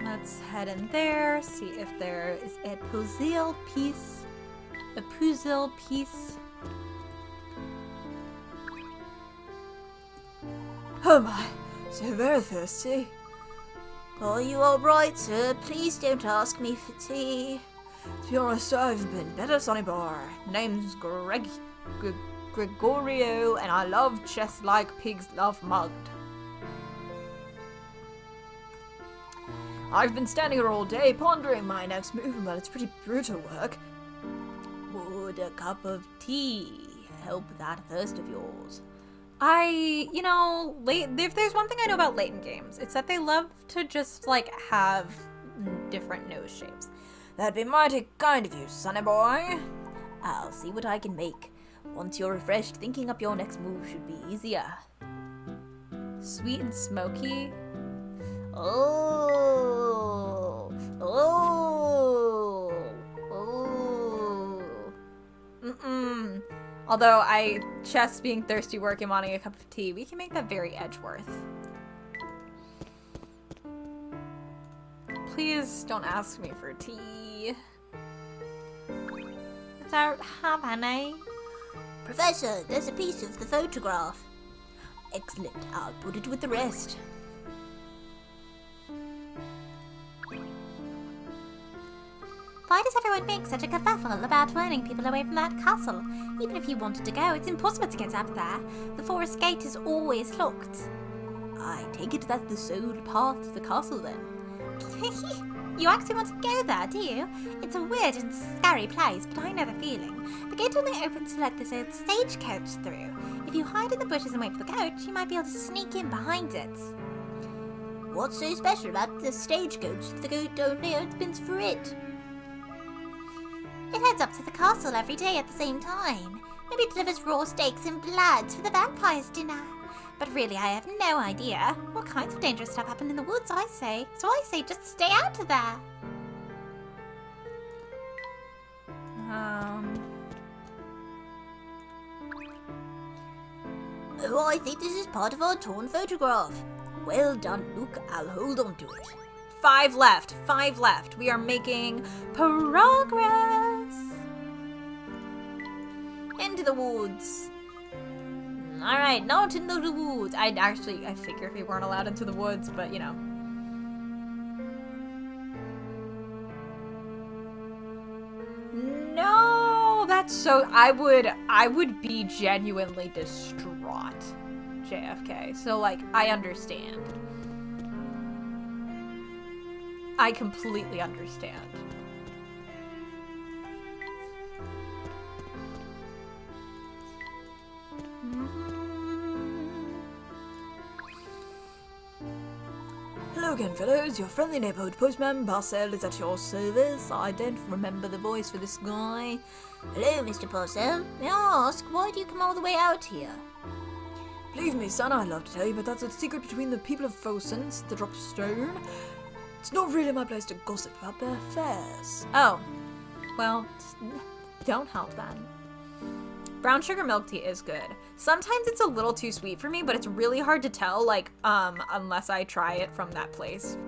Let's head in there, see if there is a puzzle piece. A puzzle piece. Oh my, so very thirsty. Are you alright, sir? Please don't ask me for tea. To be honest, I've been better, Sonny Boy. Name's Gregorio, and I love chess like pigs love mugged. I've been standing here all day pondering my next move, but it's pretty brutal work. Would a cup of tea help that thirst of yours? If there's one thing I know about Layton games, it's that they love to just, have different nose shapes. That'd be mighty kind of you, Sonny Boy. I'll see what I can make. Once you're refreshed, thinking up your next move should be easier. Sweet and smoky. Oh! Although chess being thirsty work and wanting a cup of tea, we can make that very Edgeworth. Please don't ask me for tea. Don't have any. Professor, there's a piece of the photograph. Excellent. I'll put it with the rest. Why does everyone make such a kerfuffle about running people away from that castle? Even if you wanted to go, it's impossible to get up there. The forest gate is always locked. I take it that's the sole path to the castle then. You actually want to go there, do you? It's a weird and scary place, but I know the feeling. The gate only opens to let this old stagecoach through. If you hide in the bushes and wait for the coach, you might be able to sneak in behind it. What's so special about the stagecoach that the gate only opens for it? It heads up to the castle every day at the same time. Maybe it delivers raw steaks and bloods for the vampires' dinner. But really, I have no idea. All kinds of dangerous stuff happen in the woods, I say. So I say just stay out of there. Oh, I think this is part of our torn photograph. Well done, Luke. I'll hold on to it. 5 left. 5 left. We are making progress. Into the woods. Alright, not into the woods. I figured we weren't allowed into the woods, but No, that's so I would be genuinely distraught, JFK. So I understand. I completely understand. Hello again, fellows. Your friendly neighborhood postman, Parcel, is at your service. I don't remember the voice for this guy. Hello, Mr. Parcel. May I ask, why do you come all the way out here? Believe me, son, I'd love to tell you, but that's a secret between the people of Fosens, the drop stone. It's not really my place to gossip about their affairs. Oh, well, don't help then. Brown sugar milk tea is good. Sometimes it's a little too sweet for me, but it's really hard to tell, like, unless I try it from that place.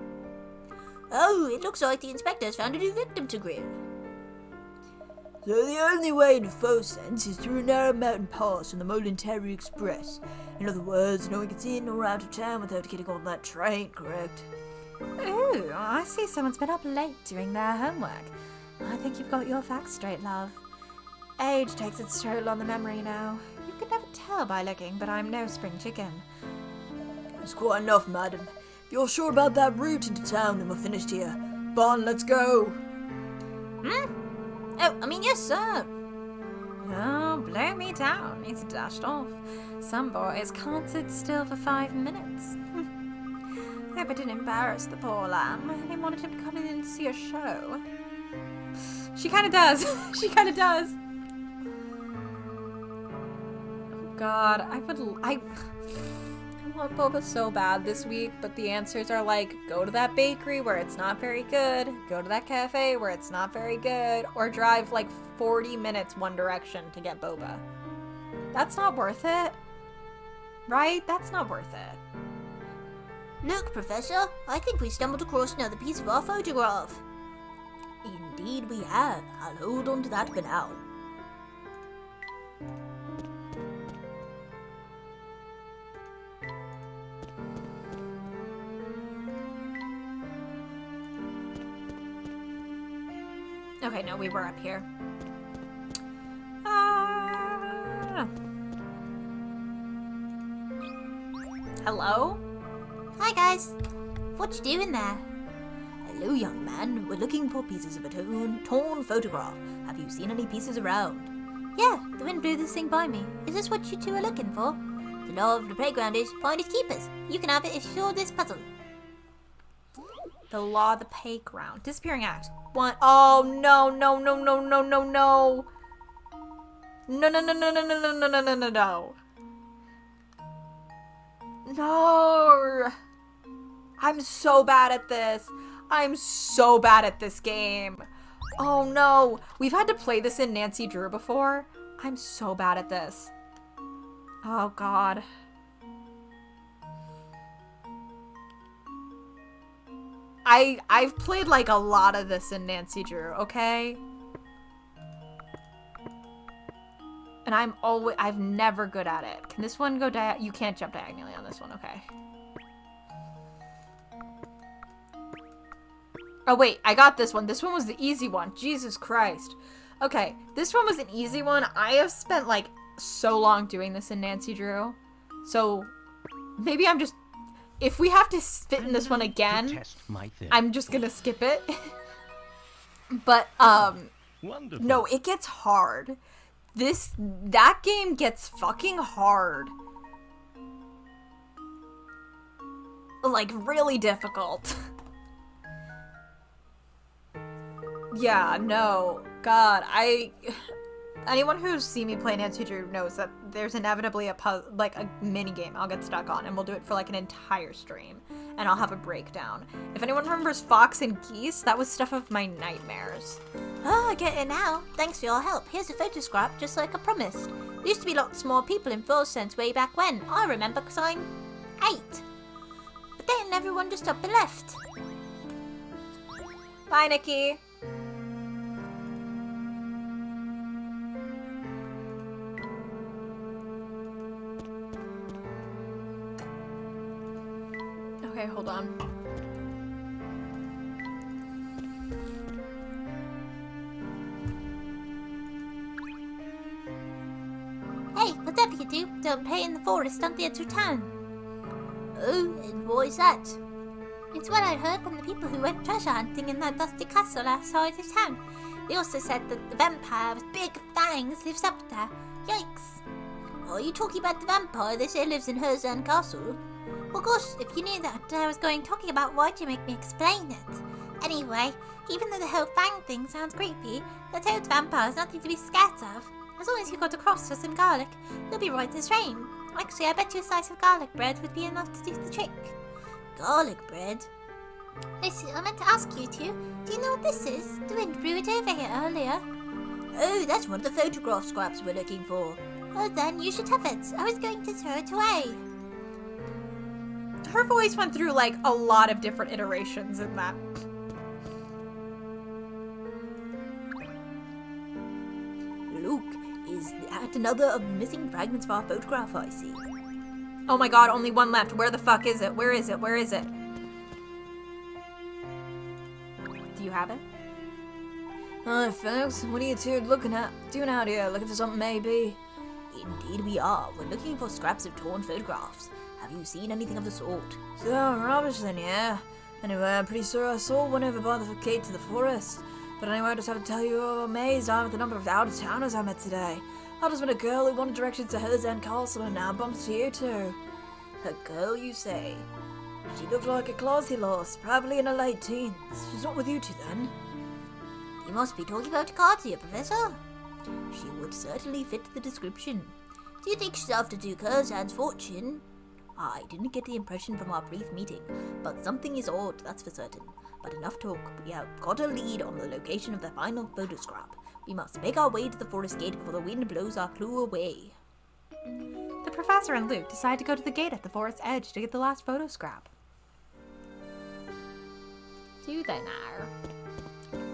Oh, it looks like the inspector's found a new victim to grill. So the only way into Fosens is through a narrow mountain pass on the Momentary Express. In other words, no one gets in or out of town without getting on that train, correct? Ooh, I see someone's been up late doing their homework. I think you've got your facts straight, love. Age takes its toll on the memory now. You could never tell by looking, but I'm no spring chicken. That's quite enough, madam. If you're sure about that route into town, then we're finished here. Bon, let's go. Oh, I mean, yes, sir. Oh, blow me down. He's dashed off. Some boys can't sit still for 5 minutes. Hope I didn't embarrass the poor lamb. They wanted him to come in and see a show. She kind of does. She kind of does. Oh God, I want boba so bad this week, but the answers are like, go to that bakery where it's not very good, go to that cafe where it's not very good, or drive like 40 minutes one direction to get boba. That's not worth it. Right? That's not worth it. Look, Professor, I think we stumbled across another piece of our photograph. Indeed we have. I'll hold on to that for now. Okay, no, we were up here. Hello? Hi, guys. What you doing there? Hello, young man. We're looking for pieces of a torn photograph. Have you seen any pieces around? Yeah, the wind blew this thing by me. Is this what you two are looking for? The law of the playground is finders keepers. You can have it if you solve this puzzle. The law of the playground. Disappearing act. One. Oh, no, no, no, no, no, no, no. No, no, no, no, no, no, no, no, no, no, no, no. No. I'm so bad at this. I'm so bad at this game. Oh, no. We've had to play this in Nancy Drew before. I'm so bad at this. Oh, God. I've played like a lot of this in Nancy Drew, okay? And I'm never good at it. Can this one go you can't jump diagonally on this one, okay. Oh wait, I got this one. This one was the easy one. Jesus Christ. Okay, this one was an easy one. I have spent like so long doing this in Nancy Drew. So maybe I'm just, if we have to fit in this one again, I'm just gonna skip it. But Wonderful. no, it gets hard. That game gets fucking hard. Like really difficult. Yeah, no. God, anyone who's seen me play Nancy Drew knows that there's inevitably a mini game I'll get stuck on, and we'll do it for like an entire stream, and I'll have a breakdown. If anyone remembers Fox and Geese, that was stuff of my nightmares. Oh, I get it now. Thanks for your help. Here's a photo scrap, just like I promised. There used to be lots more people in Fosens way back when. I remember because I'm 8. But then everyone just up and left. Bye, Nikki. Okay, hold on. Hey, whatever you do, don't play in the forest on the edge of town. Oh, and what is that? It's what I heard from the people who went treasure hunting in that dusty castle outside of town. They also said that the vampire with big fangs lives up there. Yikes! Are you talking about the vampire they say lives in Herzan Castle? Well, gosh, if you knew that I was talking about, why'd you make me explain it? Anyway, even though the whole fang thing sounds creepy, the toad vampire is nothing to be scared of. As long as you got a cross for some garlic, you'll be right as rain. Actually, I bet you a slice of garlic bread would be enough to do the trick. Garlic bread? Lucy, I meant to ask you two. Do you know what this is? The wind blew it over here earlier. Oh, that's one of the photograph scraps we're looking for. Oh, then you should have it. I was going to throw it away. Her voice went through like a lot of different iterations in that. Look, is that another of the missing fragments of our photograph I see? Oh my god, only one left. Where the fuck is it? Where is it? Where is it? Do you have it? Hi, folks. What are you two doing out here? Looking for something, maybe? Indeed we are. We're looking for scraps of torn photographs. Have you seen anything of the sort? So, rubbish then, yeah. Anyway, I'm pretty sure I saw one over by the gate to the forest. But anyway, I just have to tell you how amazed I am at the number of out-of-towners I met today. I just met a girl who wanted directions to Hell's End Castle and now bumps to you two. A girl, you say? She looked like a classy loss, probably in her late teens. She's not with you two then? You must be talking about Cartier, Professor. She would certainly fit the description. Do you think she's after Duke Curzan's fortune? I didn't get the impression from our brief meeting, but something is odd, that's for certain. But enough talk. We have got a lead on the location of the final photo scrap. We must make our way to the forest gate before the wind blows our clue away. The professor and Luke decide to go to the gate at the forest's edge to get the last photo scrap. Do they now?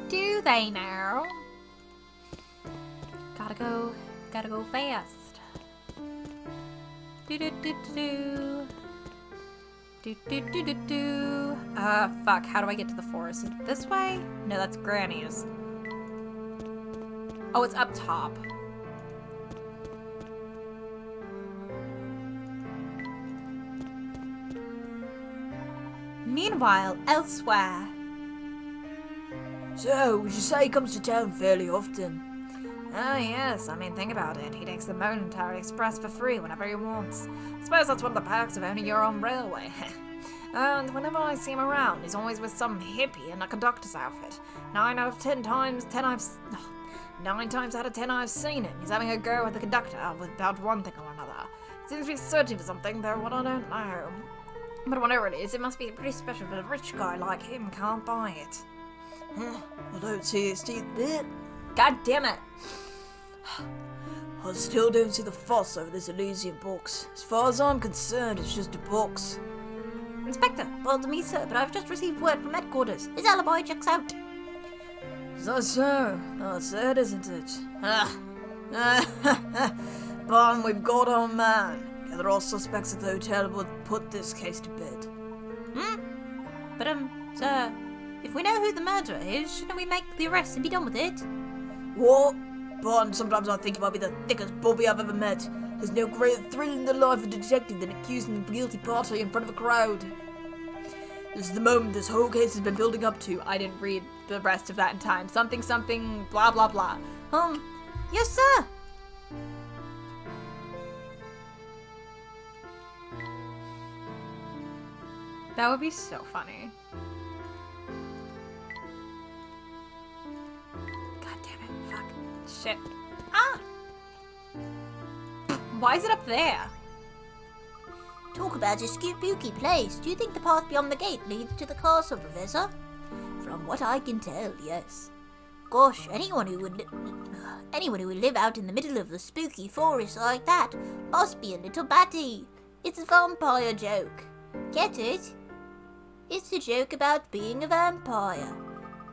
Do they now? Gotta go fast. Do do do do do. Do do do do do. Fuck, how do I get to the forest? Is it this way? No, that's Granny's. Oh, it's up top. Meanwhile, elsewhere. So, would you say he comes to town fairly often? Oh, yes. I mean, think about it. He takes the Momentary Express for free whenever he wants. I suppose that's one of the perks of owning your own railway. And whenever I see him around, he's always with some hippie in a conductor's outfit. 9 times out of 10 I've seen him. He's having a go at the conductor about one thing or another. Seems to be searching for something, though what I don't know. But whatever it is, it must be pretty special that a rich guy like him can't buy it. I don't see his teeth bit. God damn it! I still don't see the fuss over this Elysium box. As far as I'm concerned, it's just a box. Inspector, pardon me, sir, but I've just received word from headquarters. His alibi checks out. Is that so? That's it, isn't it? Bon, we've got our man. Gather all suspects at the hotel would put this case to bed. But, sir, if we know who the murderer is, shouldn't we make the arrest and be done with it? What? Bon, sometimes I think he might be the thickest bobby I've ever met. There's no greater thrill in the life of a detective than accusing the guilty party in front of a crowd. This is the moment this whole case has been building up to. I didn't read the rest of that in time. Something, something, blah, blah, blah. Yes, sir. That would be so funny. God damn it. Fuck. Shit. Ah! Why is it up there? Talk about a spooky place. Do you think the path beyond the gate leads to the castle, Professor? From what I can tell, yes. Gosh, anyone who would live out in the middle of the spooky forest like that must be a little batty. It's a vampire joke. Get it? It's a joke about being a vampire.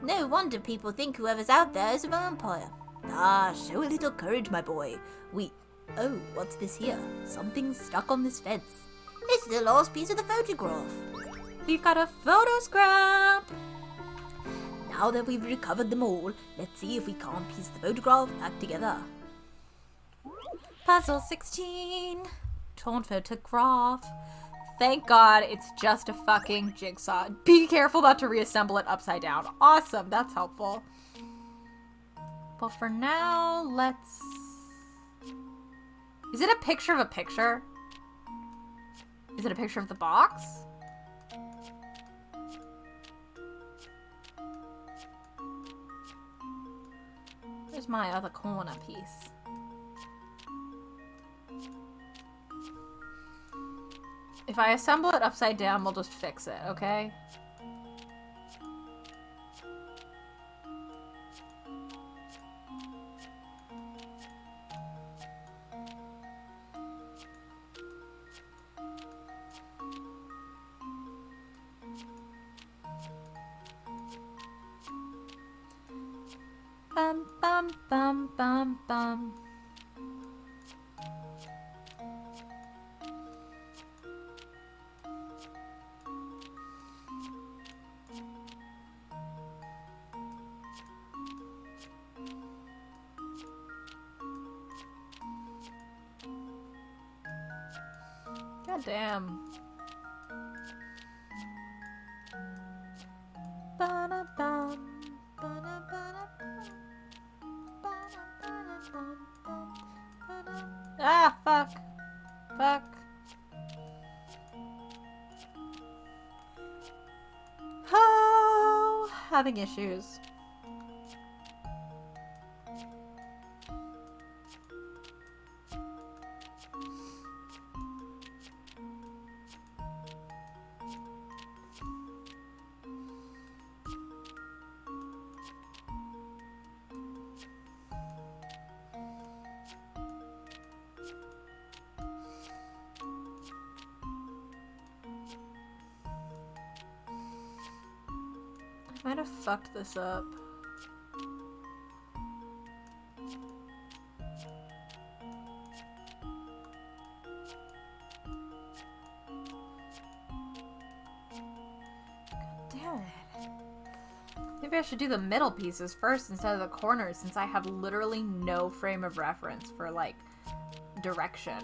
No wonder people think whoever's out there is a vampire. Ah, show a little courage, my boy. Oh, what's this here? Something's stuck on this fence. It's the last piece of the photograph. We've got a photo scrap! Now that we've recovered them all, let's see if we can't piece the photograph back together. Puzzle 16. Torn photograph. Thank God it's just a fucking jigsaw. Be careful not to reassemble it upside down. Awesome, that's helpful. But for now, let's... Is it a picture of a picture? Is it a picture of the box? Where's my other corner piece? If I assemble it upside down, we'll just fix it, okay? Bum bum bum bum bum. God damn. Ba-da-bum, ba-da-ba-da-bum, ba-da-ba-da-bum, ba-da. Ah, fuck. Fuck. Oh, having issues. I might have fucked this up. God damn it. Maybe I should do the middle pieces first instead of the corners, since I have literally no frame of reference for, like, direction.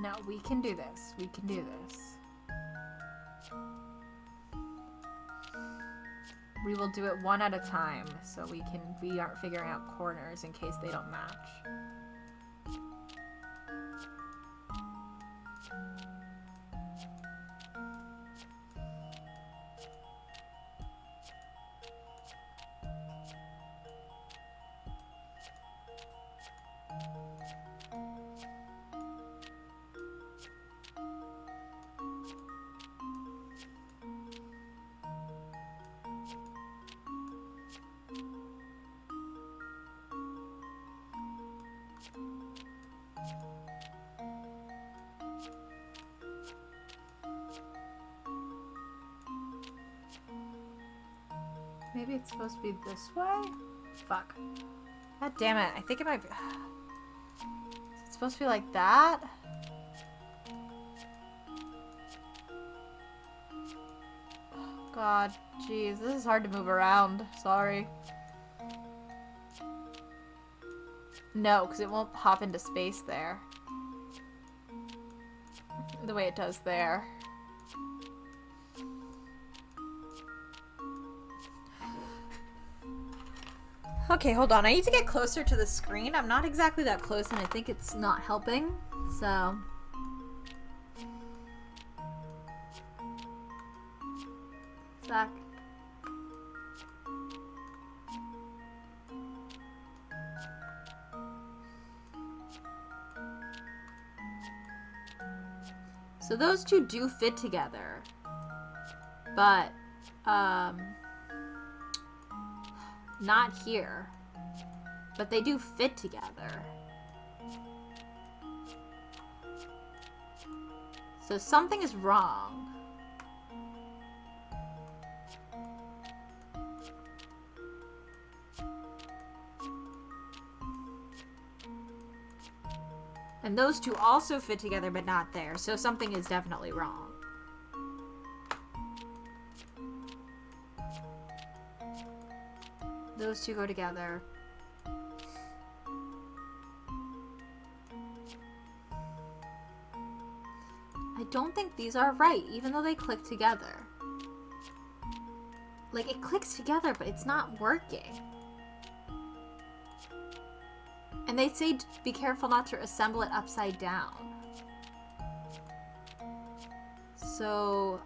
No, we can do this. We can do this. We will do it one at a time, so we aren't figuring out corners in case they don't match. Maybe it's supposed to be this way? Fuck. God damn it. I think it might be... Is it supposed to be like that? Oh, God. Jeez. This is hard to move around. Sorry. No, because it won't hop into space there. The way it does there. Okay, hold on. I need to get closer to the screen. I'm not exactly that close, and I think it's not helping. So... Sec. So those two do fit together. But, not here. But they do fit together. So something is wrong. And those two also fit together, but not there. So something is definitely wrong. Those two go together. I don't think these are right, even though they click together. Like, it clicks together, but it's not working. And they say be careful not to assemble it upside down. So...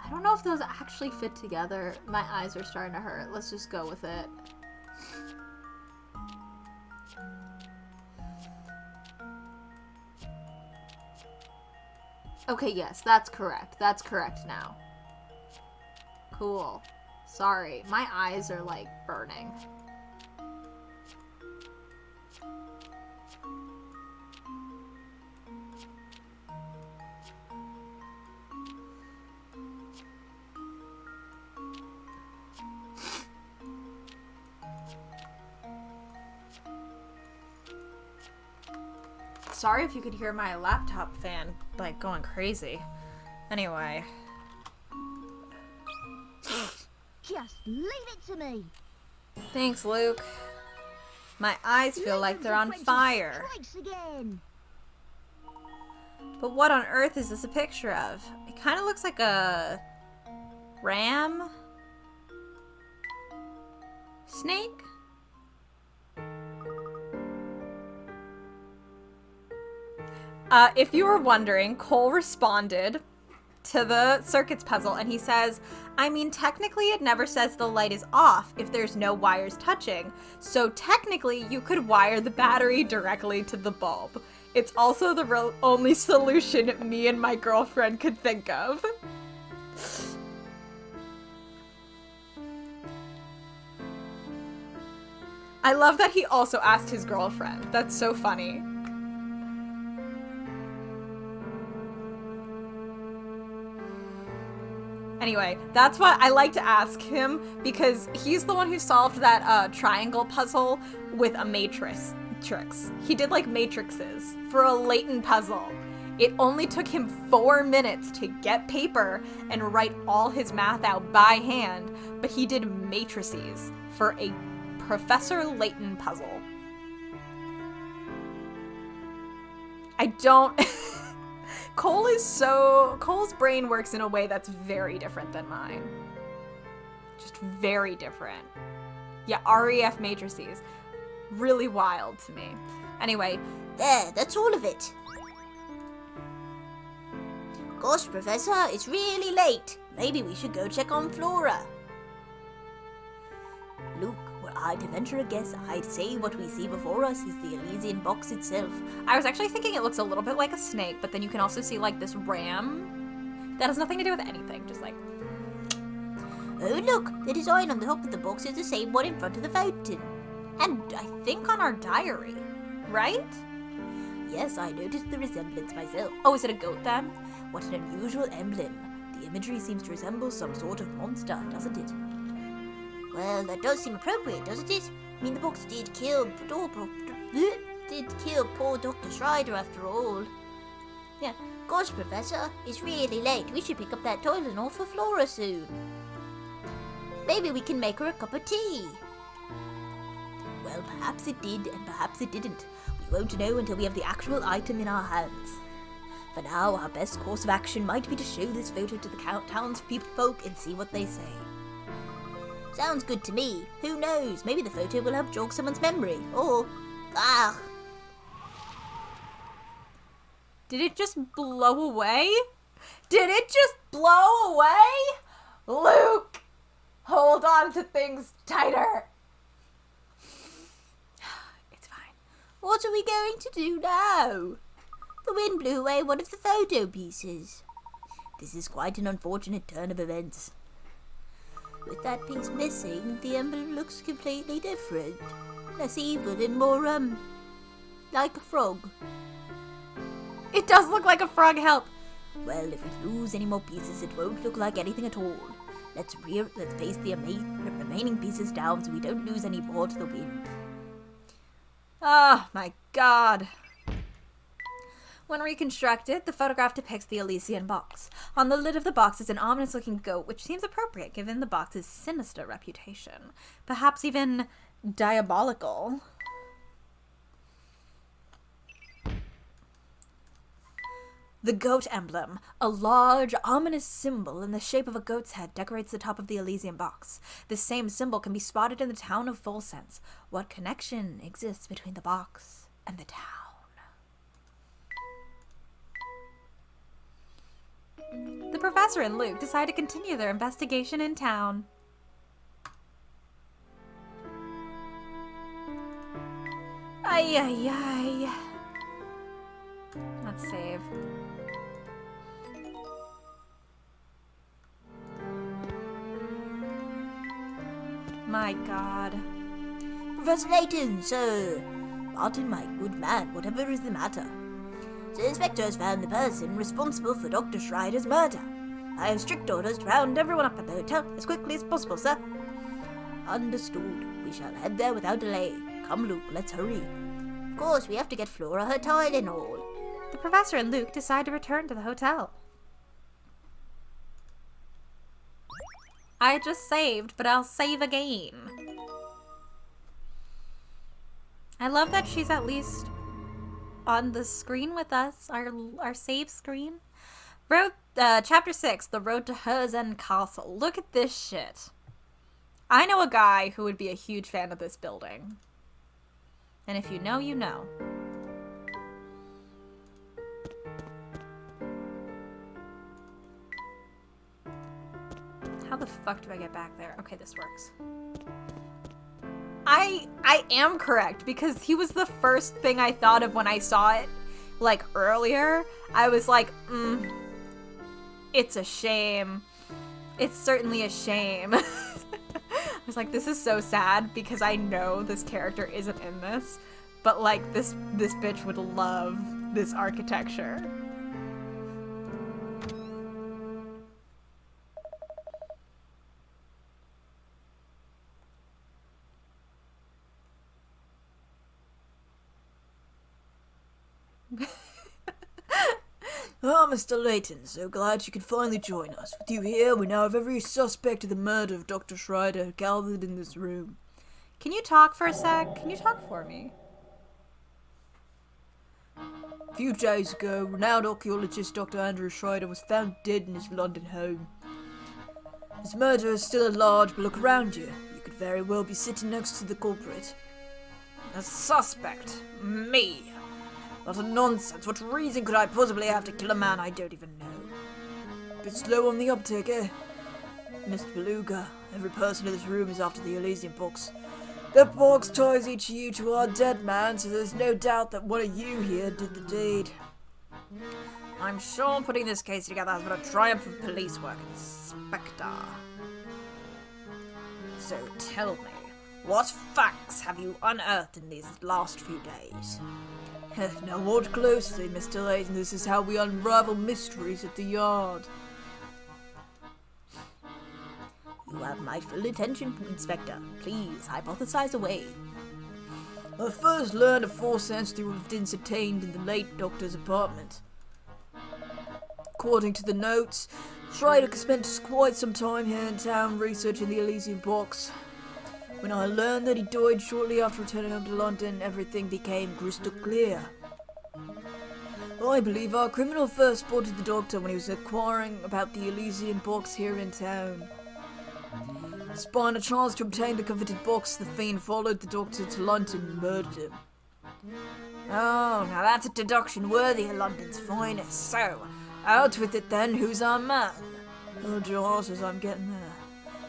I don't know if those actually fit together. My eyes are starting to hurt. Let's just go with it. Okay, yes, that's correct. That's correct now. Cool. Sorry, my eyes are like burning. Sorry if you could hear my laptop fan, like, going crazy. Anyway. Just leave it to me. Thanks, Luke. My eyes feel like they're on fire. Strikes again. But what on earth is this a picture of? It kind of looks like a... ram? Snake? If you were wondering, Cole responded to the circuits puzzle and he says, I mean, technically it never says the light is off if there's no wires touching. So technically you could wire the battery directly to the bulb. It's also the only solution me and my girlfriend could think of. I love that he also asked his girlfriend. That's so funny. Anyway, that's what I like to ask him because he's the one who solved that triangle puzzle with a matrix. He did like matrices for a Layton puzzle. It only took him 4 minutes to get paper and write all his math out by hand, but he did matrices for a Professor Layton puzzle. I don't... Cole's brain works in a way that's very different than mine. Just very different. Yeah, REF matrices. Really wild to me. Anyway. There, that's all of it. Gosh, Professor, it's really late. Maybe we should go check on Flora. Luke, were I to venture a guess, I'd say what we see before us is the Elysian box itself. I was actually thinking it looks a little bit like a snake, but then you can also see like this ram. That has nothing to do with anything, just like... Oh look, the design on the top of the box is the same one in front of the fountain. And I think on our diary, right? Yes, I noticed the resemblance myself. Oh, is it a goat then? What an unusual emblem. The imagery seems to resemble some sort of monster, doesn't it? Well, that does seem appropriate, doesn't it? I mean, the box did kill poor Dr. Schreider after all. Yeah, gosh, Professor, it's really late. We should pick up that Tylenol for Flora soon. Maybe we can make her a cup of tea. Well, perhaps it did, and perhaps it didn't. We won't know until we have the actual item in our hands. For now, our best course of action might be to show this photo to the townsfolk and see what they say. Sounds good to me. Who knows? Maybe the photo will help jog someone's memory. Or... Did it just blow away? Did it just blow away? Luke! Hold on to things tighter. It's fine. What are we going to do now? The wind blew away one of the photo pieces. This is quite an unfortunate turn of events. With that piece missing, the emblem looks completely different. Less evil and more, like a frog. It does look like a frog, help. Well, if we lose any more pieces, it won't look like anything at all. Let's paste the remaining pieces down so we don't lose any more to the wind. Oh my god. When reconstructed, the photograph depicts the Elysian box. On the lid of the box is an ominous-looking goat, which seems appropriate given the box's sinister reputation. Perhaps even diabolical. The goat emblem, a large, ominous symbol in the shape of a goat's head, decorates the top of the Elysian box. This same symbol can be spotted in the town of Volsense. What connection exists between the box and the town? The professor and Luke decide to continue their investigation in town. Ay, ay, ay. Let's save. My god. Professor Layton, sir! Martin, my good man, whatever is the matter? The inspector has found the person responsible for Dr. Schreider's murder. I have strict orders to round everyone up at the hotel as quickly as possible, sir. Understood. We shall head there without delay. Come, Luke, let's hurry. Of course, we have to get Flora her tile and all. The professor and Luke decide to return to the hotel. I just saved, but I'll save again. I love that she's at least on the screen with us, our save screen. Chapter 6, The Road to Herzen Castle. Look at this shit. I know a guy who would be a huge fan of this building. And if you know, you know. How the fuck do I get back there? Okay, this works. I am correct, because he was the first thing I thought of when I saw it, like, earlier. I was like, it's a shame. It's certainly a shame. I was like, this is so sad, because I know this character isn't in this, but, like, this bitch would love this architecture. Ah, Mr. Layton, so glad you could finally join us. With you here, we now have every suspect of the murder of Dr. Schreider gathered in this room. Can you talk for a sec? Can you talk for me? A few days ago, renowned archaeologist Dr. Andrew Schreider was found dead in his London home. His murderer is still at large, but look around you. You could very well be sitting next to the culprit. A suspect? Me? What a nonsense. What reason could I possibly have to kill a man I don't even know? Bit slow on the uptake, eh? Mr. Beluga, every person in this room is after the Elysian box. That box ties each of you to our dead man, so there's no doubt that one of you here did the deed. I'm sure putting this case together has been a triumph of police work, Inspector. So tell me, what facts have you unearthed in these last few days? Now watch closely, Mr. Layton. This is how we unravel mysteries at the Yard. You have my full attention, Inspector. Please, hypothesize away. I first learned of 4 cents through evidence obtained in the late doctor's apartment. According to the notes, Schreider spent quite some time here in town researching the Elysian box. When I learned that he died shortly after returning home to London, everything became crystal clear. I believe our criminal first spotted the doctor when he was inquiring about the Elysian box here in town. Spying a chance to obtain the coveted box, the fiend followed the doctor to London and murdered him. Oh, now that's a deduction worthy of London's finest. So, out with it then, who's our man? Oh, just as I'm getting there.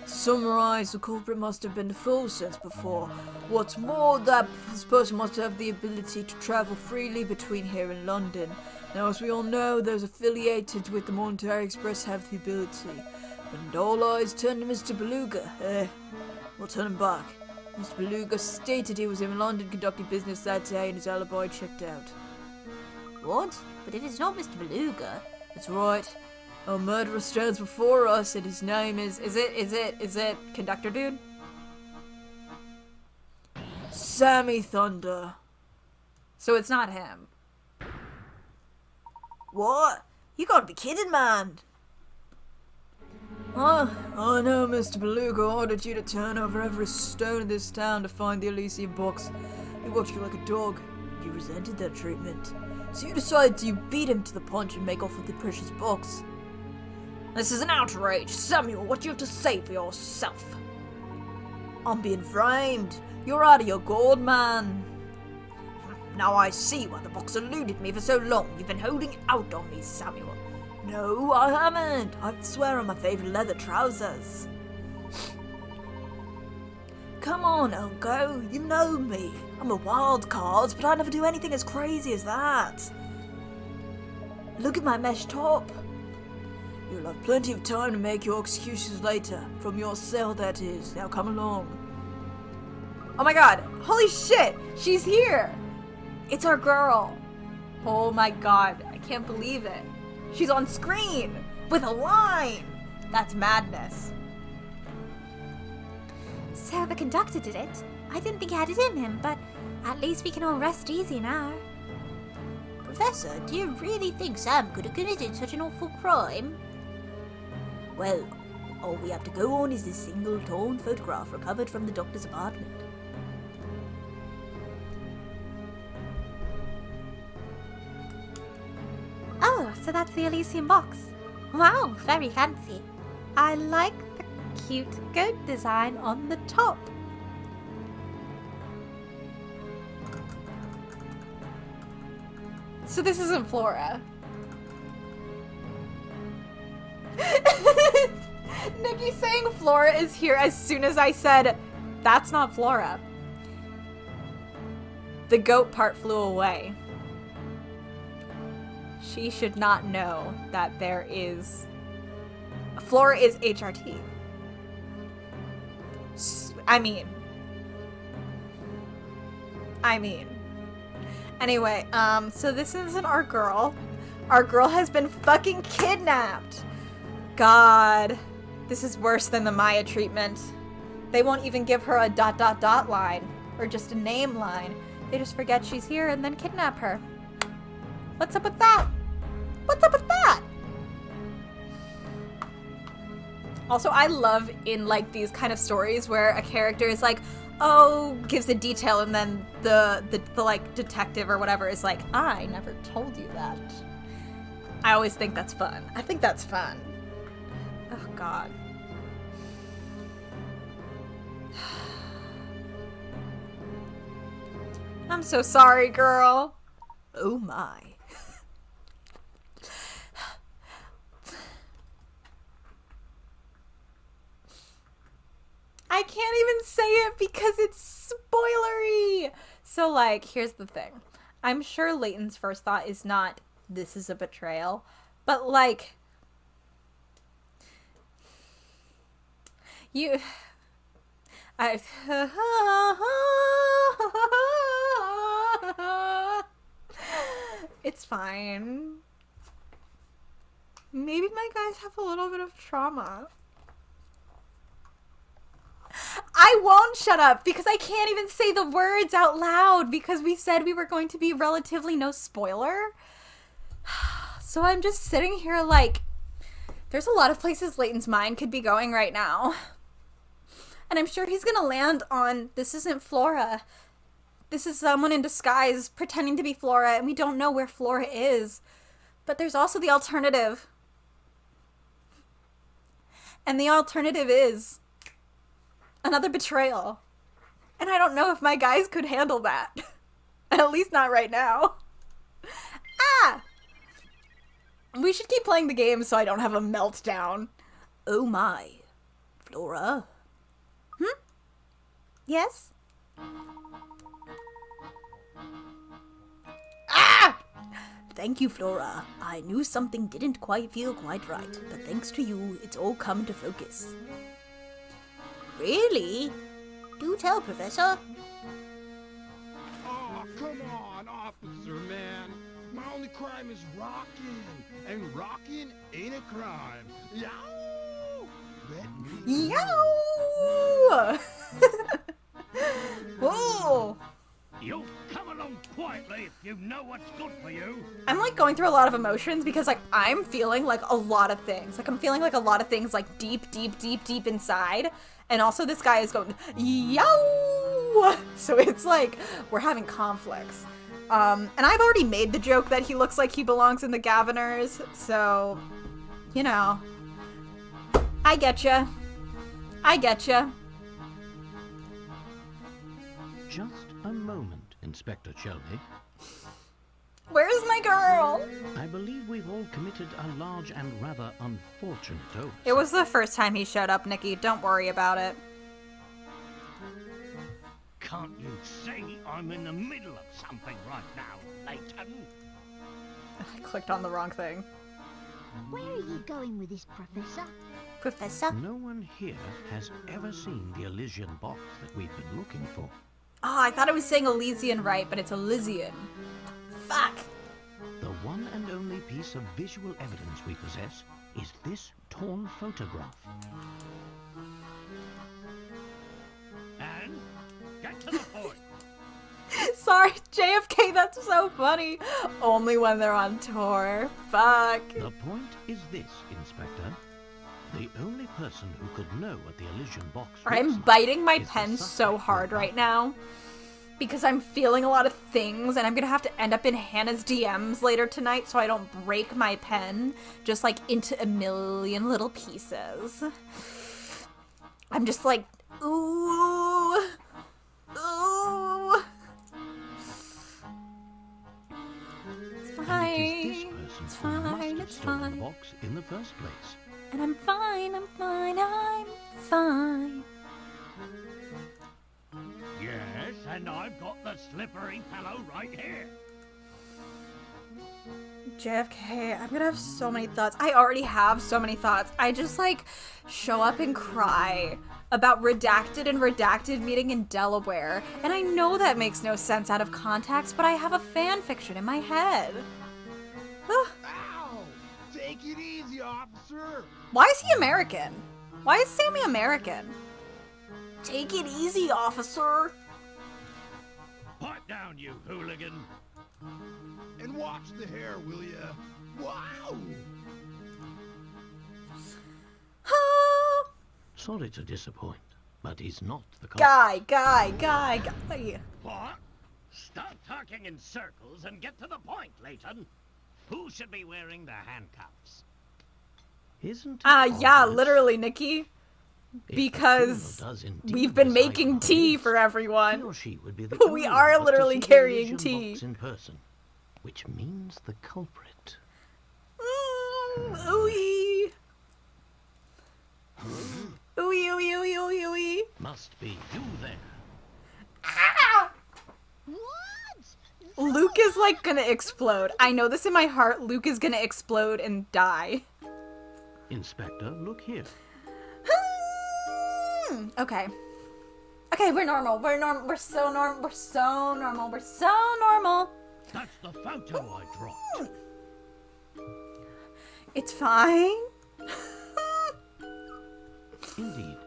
To summarise, the culprit must have been the full sense before. What's more, this person must have the ability to travel freely between here and London. Now, as we all know, those affiliated with the Monetary Express have the ability. But all eyes turned to Mr. Beluga. We'll turn him back. Mr. Beluga stated he was in London conducting business that day and his alibi checked out. What? But if it's not Mr. Beluga... That's right. A murderer stands before us, and his name is it Conductor Dude? Sammy Thunder. So it's not him. What? You gotta be kidding, man. I know Mr. Beluga ordered you to turn over every stone in this town to find the Elysium box. He watched you like a dog. You resented that treatment. So you decided to beat him to the punch and make off with the precious box. This is an outrage. Samuel, what do you have to say for yourself? I'm being framed. You're out of your gourd, man. Now I see why the box eluded me for so long. You've been holding out on me, Samuel. No, I haven't. I swear on my favorite leather trousers. Come on, Elko. You know me. I'm a wild card, but I never do anything as crazy as that. Look at my mesh top. You'll have plenty of time to make your excuses later. From your cell, that is. Now come along. Oh my god. Holy shit. She's here. It's our girl. Oh my god. I can't believe it. She's on screen with a line. That's madness. So the conductor did it. I didn't think he had it in him, but at least we can all rest easy now. Professor, do you really think Sam could have committed such an awful crime? Well, all we have to go on is this single torn photograph recovered from the doctor's apartment. Oh, so that's the Elysium box. Wow, very fancy. I like the cute goat design on the top. So this isn't Flora. Nikki saying Flora is here as soon as I said, that's not Flora. The goat part flew away. She should not know that there is... Flora is HRT. I mean. Anyway, so this isn't our girl. Our girl has been fucking kidnapped. God. This is worse than the Maya treatment. They won't even give her a ... line. Or just a name line. They just forget she's here and then kidnap her. What's up with that? What's up with that? Also, I love in like these kind of stories where a character is like, oh, gives a detail, and then the like detective or whatever is like, I never told you that. I always think that's fun. I think that's fun. Oh God. I'm so sorry, girl. Oh my. I can't even say it because it's spoilery. So, like, here's the thing. I'm sure Layton's first thought is not, this is a betrayal. But, like, it's fine. Maybe my guys have a little bit of trauma. I won't shut up because I can't even say the words out loud because we said we were going to be relatively no spoiler. So I'm just sitting here like, there's a lot of places Layton's mind could be going right now. And I'm sure he's gonna land on, this isn't Flora. This is someone in disguise pretending to be Flora, and we don't know where Flora is. But there's also the alternative. And the alternative is another betrayal. And I don't know if my guys could handle that. At least not right now. Ah! We should keep playing the game so I don't have a meltdown. Oh my. Flora? Yes? Ah! Thank you, Flora. I knew something didn't feel quite right, but thanks to you, it's all come to focus. Really? Do tell, Professor. Oh, come on, officer, man. My only crime time is rocking, and rocking ain't a crime. Yow! Let me Yow! Whoa! You come along quietly if you know what's good for you. I'm like going through a lot of emotions because like I'm feeling like a lot of things. Like I'm feeling like a lot of things like deep inside. And also this guy is going, yow! So it's like we're having conflicts. And I've already made the joke that he looks like he belongs in the Governors. So, you know, I getcha. Just a moment, Inspector Shelby. Where's my girl? I believe we've all committed a large and rather unfortunate oversight. It was the first time he showed up, Nikki. Don't worry about it. Can't you see I'm in the middle of something right now, Layton? I clicked on the wrong thing. Where are you going with this, Professor? Professor? No one here has ever seen the Elysian box that we've been looking for. Oh, I thought I was saying Elysian right, but it's Elysian. Fuck. The one and only piece of visual evidence we possess is this torn photograph. And get to the point. Sorry, JFK, that's so funny. Only when they're on tour. Fuck. The point is this, Inspector. The only person who could know what the Elysian box I'm looks like biting my is the pen so suspect hard we're right now because I'm feeling a lot of things and I'm gonna have to end up in Hannah's DMs later tonight so I don't break my pen just like into a million little pieces. I'm just like, ooh, ooh. It's And fine. it is this person It's who must fine. have It's stolen fine. the box in the first place. And I'm fine. I'm fine. I'm fine. Yes, and I've got the slippery fellow right here. JFK, I'm gonna have so many thoughts. I already have so many thoughts. I just like show up and cry about redacted and redacted meeting in Delaware. And I know that makes no sense out of context, but I have a fan fiction in my head. Ow! Take it easy, officer. Why is he American? Why is Sammy American? Take it easy, officer. Pipe down, you hooligan. And watch the hair, will ya? Wow! Sorry to disappoint, but he's not the Guy. What? Stop talking in circles and get to the point, Layton. Who should be wearing the handcuffs? Isn't it Yeah, obvious? literally, Nikki. If the Because criminal does indeed we've been reside making among tea us, for he everyone. or she would be the We only are one to literally see the carrying Elysian tea. box in person, which means the culprit. Ooey. Ooey. Must be you there. What? Luke is like gonna explode. I know this in my heart. Luke is gonna explode and die. Inspector, look here. Okay. Okay, we're normal. We're so normal. We're so normal. That's the photo I dropped. It's fine. Indeed.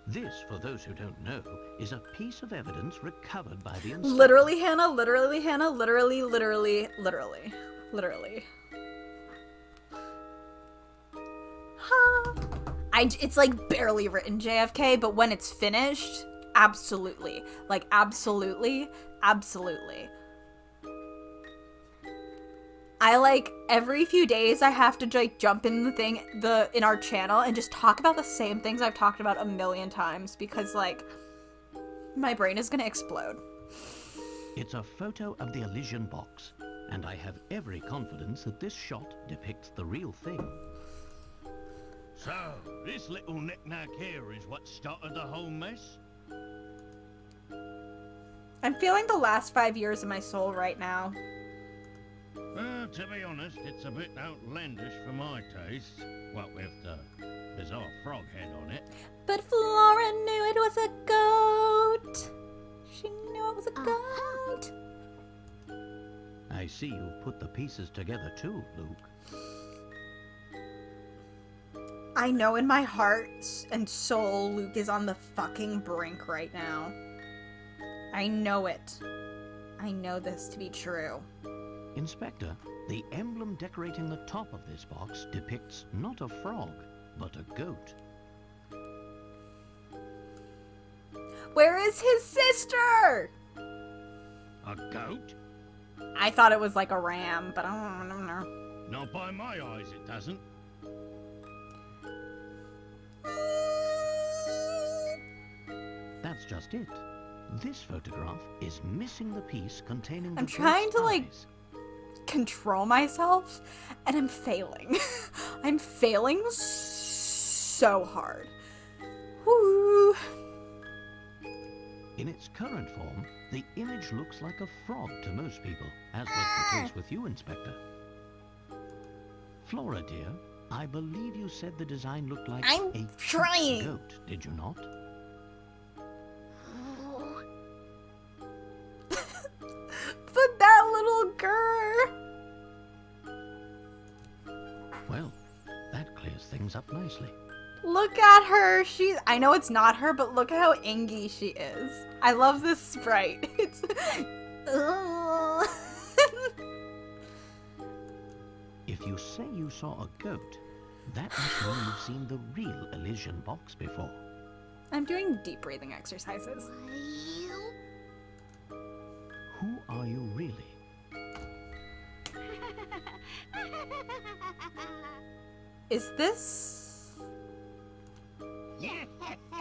This, for those who don't know, is a piece of evidence recovered by the inspector. Literally, Hannah. Literally. It's like barely written JFK, but when it's finished, absolutely. Like, absolutely. I like every few days I have to like jump in in our channel and just talk about the same things I've talked about a million times because like my brain is gonna explode. It's a photo of the Elysian box, and I have every confidence that this shot depicts the real thing. So, this little knick-knack here is what started the whole mess? I'm feeling the last 5 years of my soul right now. Well, to be honest, it's a bit outlandish for my taste. What with the bizarre frog head on it. But Flora knew it was a goat. She knew it was a goat. I I see you put the pieces together too, Luke. I know in my heart and soul Luke is on the fucking brink right now. I know it. I know this to be true. Inspector, the emblem decorating the top of this box depicts not a frog, but a goat. Where is his sister? A goat? I thought it was like a ram, but I don't know. Not by my eyes, it doesn't. That's just it. This photograph is missing the piece containing the I'm trying goat's to, like, eyes. control myself, and I'm failing. I'm failing so hard. Woo. In its current form, the image looks like a frog to most people, as was the case with you, Inspector. Flora, dear, I believe you said the design looked like I'm a trying. goat, did you not? But that little girl. Well, that clears things up nicely. Look at her. I know it's not her, but look at how ingy she is. I love this sprite. It's If you say you saw a goat, that must mean you've seen the real Elysian box before. I'm doing deep breathing exercises. Who are you really? Is this? Yeah.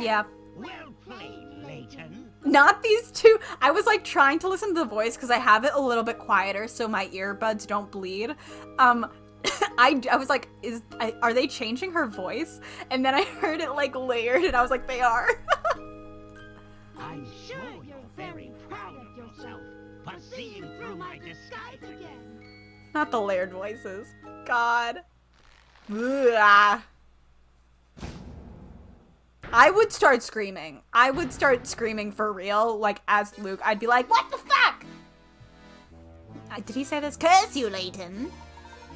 Yeah. Well played, Layton. Not these two. I was like trying to listen to the voice because I have it a little bit quieter so my earbuds don't bleed. I was like, are they changing her voice? And then I heard it like layered and I was like, they are. I'm sure you're very proud of yourself for seeing through my disguise again. Not the layered voices. God. Ugh. I would start screaming. I would start screaming for real, like as Luke. I'd be like, what the fuck? Did he say this? Curse you, Layton.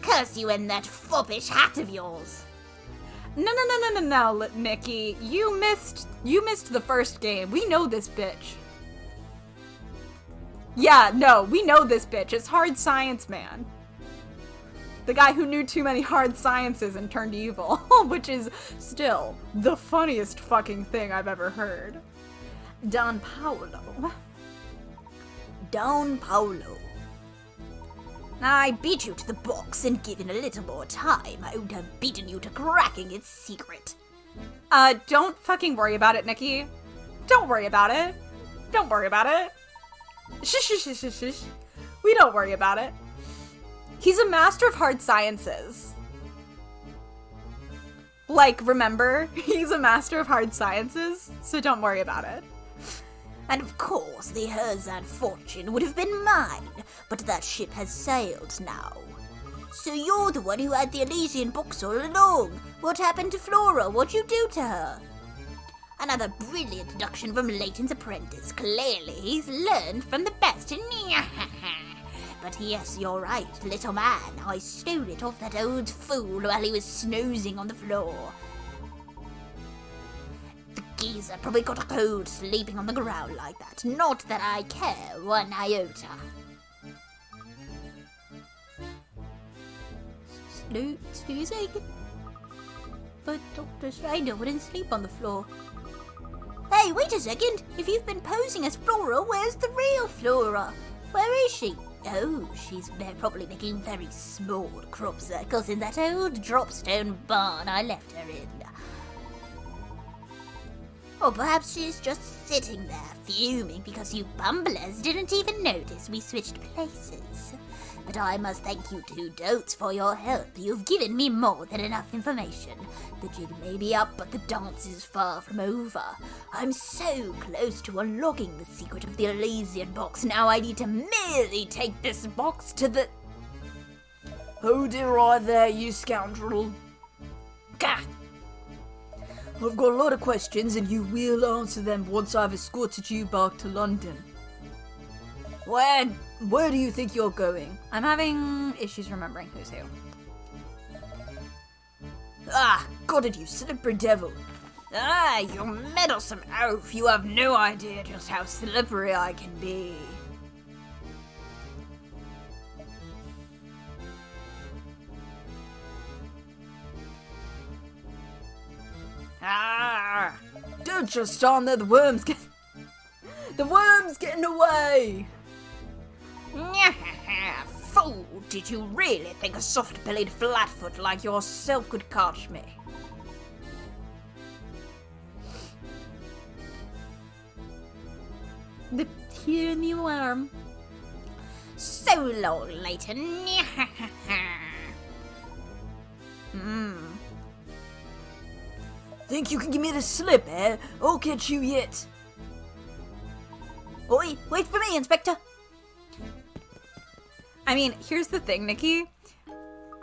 Curse you and that foppish hat of yours. No, Nikki. You missed the first game. We know this bitch. Yeah, no, we know this bitch. It's hard science, man. The guy who knew too many hard sciences and turned evil, which is still the funniest fucking thing I've ever heard. Don Paolo. Don Paolo. I beat you to the box, and given a little more time, I would have beaten you to cracking its secret. Don't fucking worry about it, Nikki. Don't worry about it. Don't worry about it. Shh. We don't worry about it. He's a master of hard sciences. Like, remember? He's a master of hard sciences, so don't worry about it. And of course, the Herzan fortune would have been mine, but that ship has sailed now. So you're the one who had the Elysian box all along. What happened to Flora? What'd you do to her? Another brilliant deduction from Layton's apprentice. Clearly, he's learned from the best. But yes, you're right, little man. I stole it off that old fool while he was snoozing on the floor. The geezer probably got a cold sleeping on the ground like that. Not that I care one iota. Snoozing? But Dr. Schrader wouldn't sleep on the floor. Hey, wait a second! If you've been posing as Flora, where's the real Flora? Where is she? Oh, she's probably making very small crop circles in that old dropstone barn I left her in. Or perhaps she's just sitting there, fuming because you bumblers didn't even notice we switched places. But I must thank you two dotes for your help. You've given me more than enough information. The jig may be up, but the dance is far from over. I'm so close to unlocking the secret of the Elysian box. Now I need to merely take this box to the... Hold it right there, you scoundrel. Gah! I've got a lot of questions and you will answer them once I've escorted you back to London. When? where do you think you're going? I'm having issues remembering who's who. Ah, got it, you slippery devil. Ah, you meddlesome oaf. You have no idea just how slippery I can be. Ah! Don't just stand there, the worm's getting away! Fool, did you really think a soft-bellied flatfoot like yourself could catch me? The puny worm. So long, Layton. Think you can give me the slip, eh? I'll catch you yet. Oi, wait for me, Inspector. I mean, here's the thing, Nikki.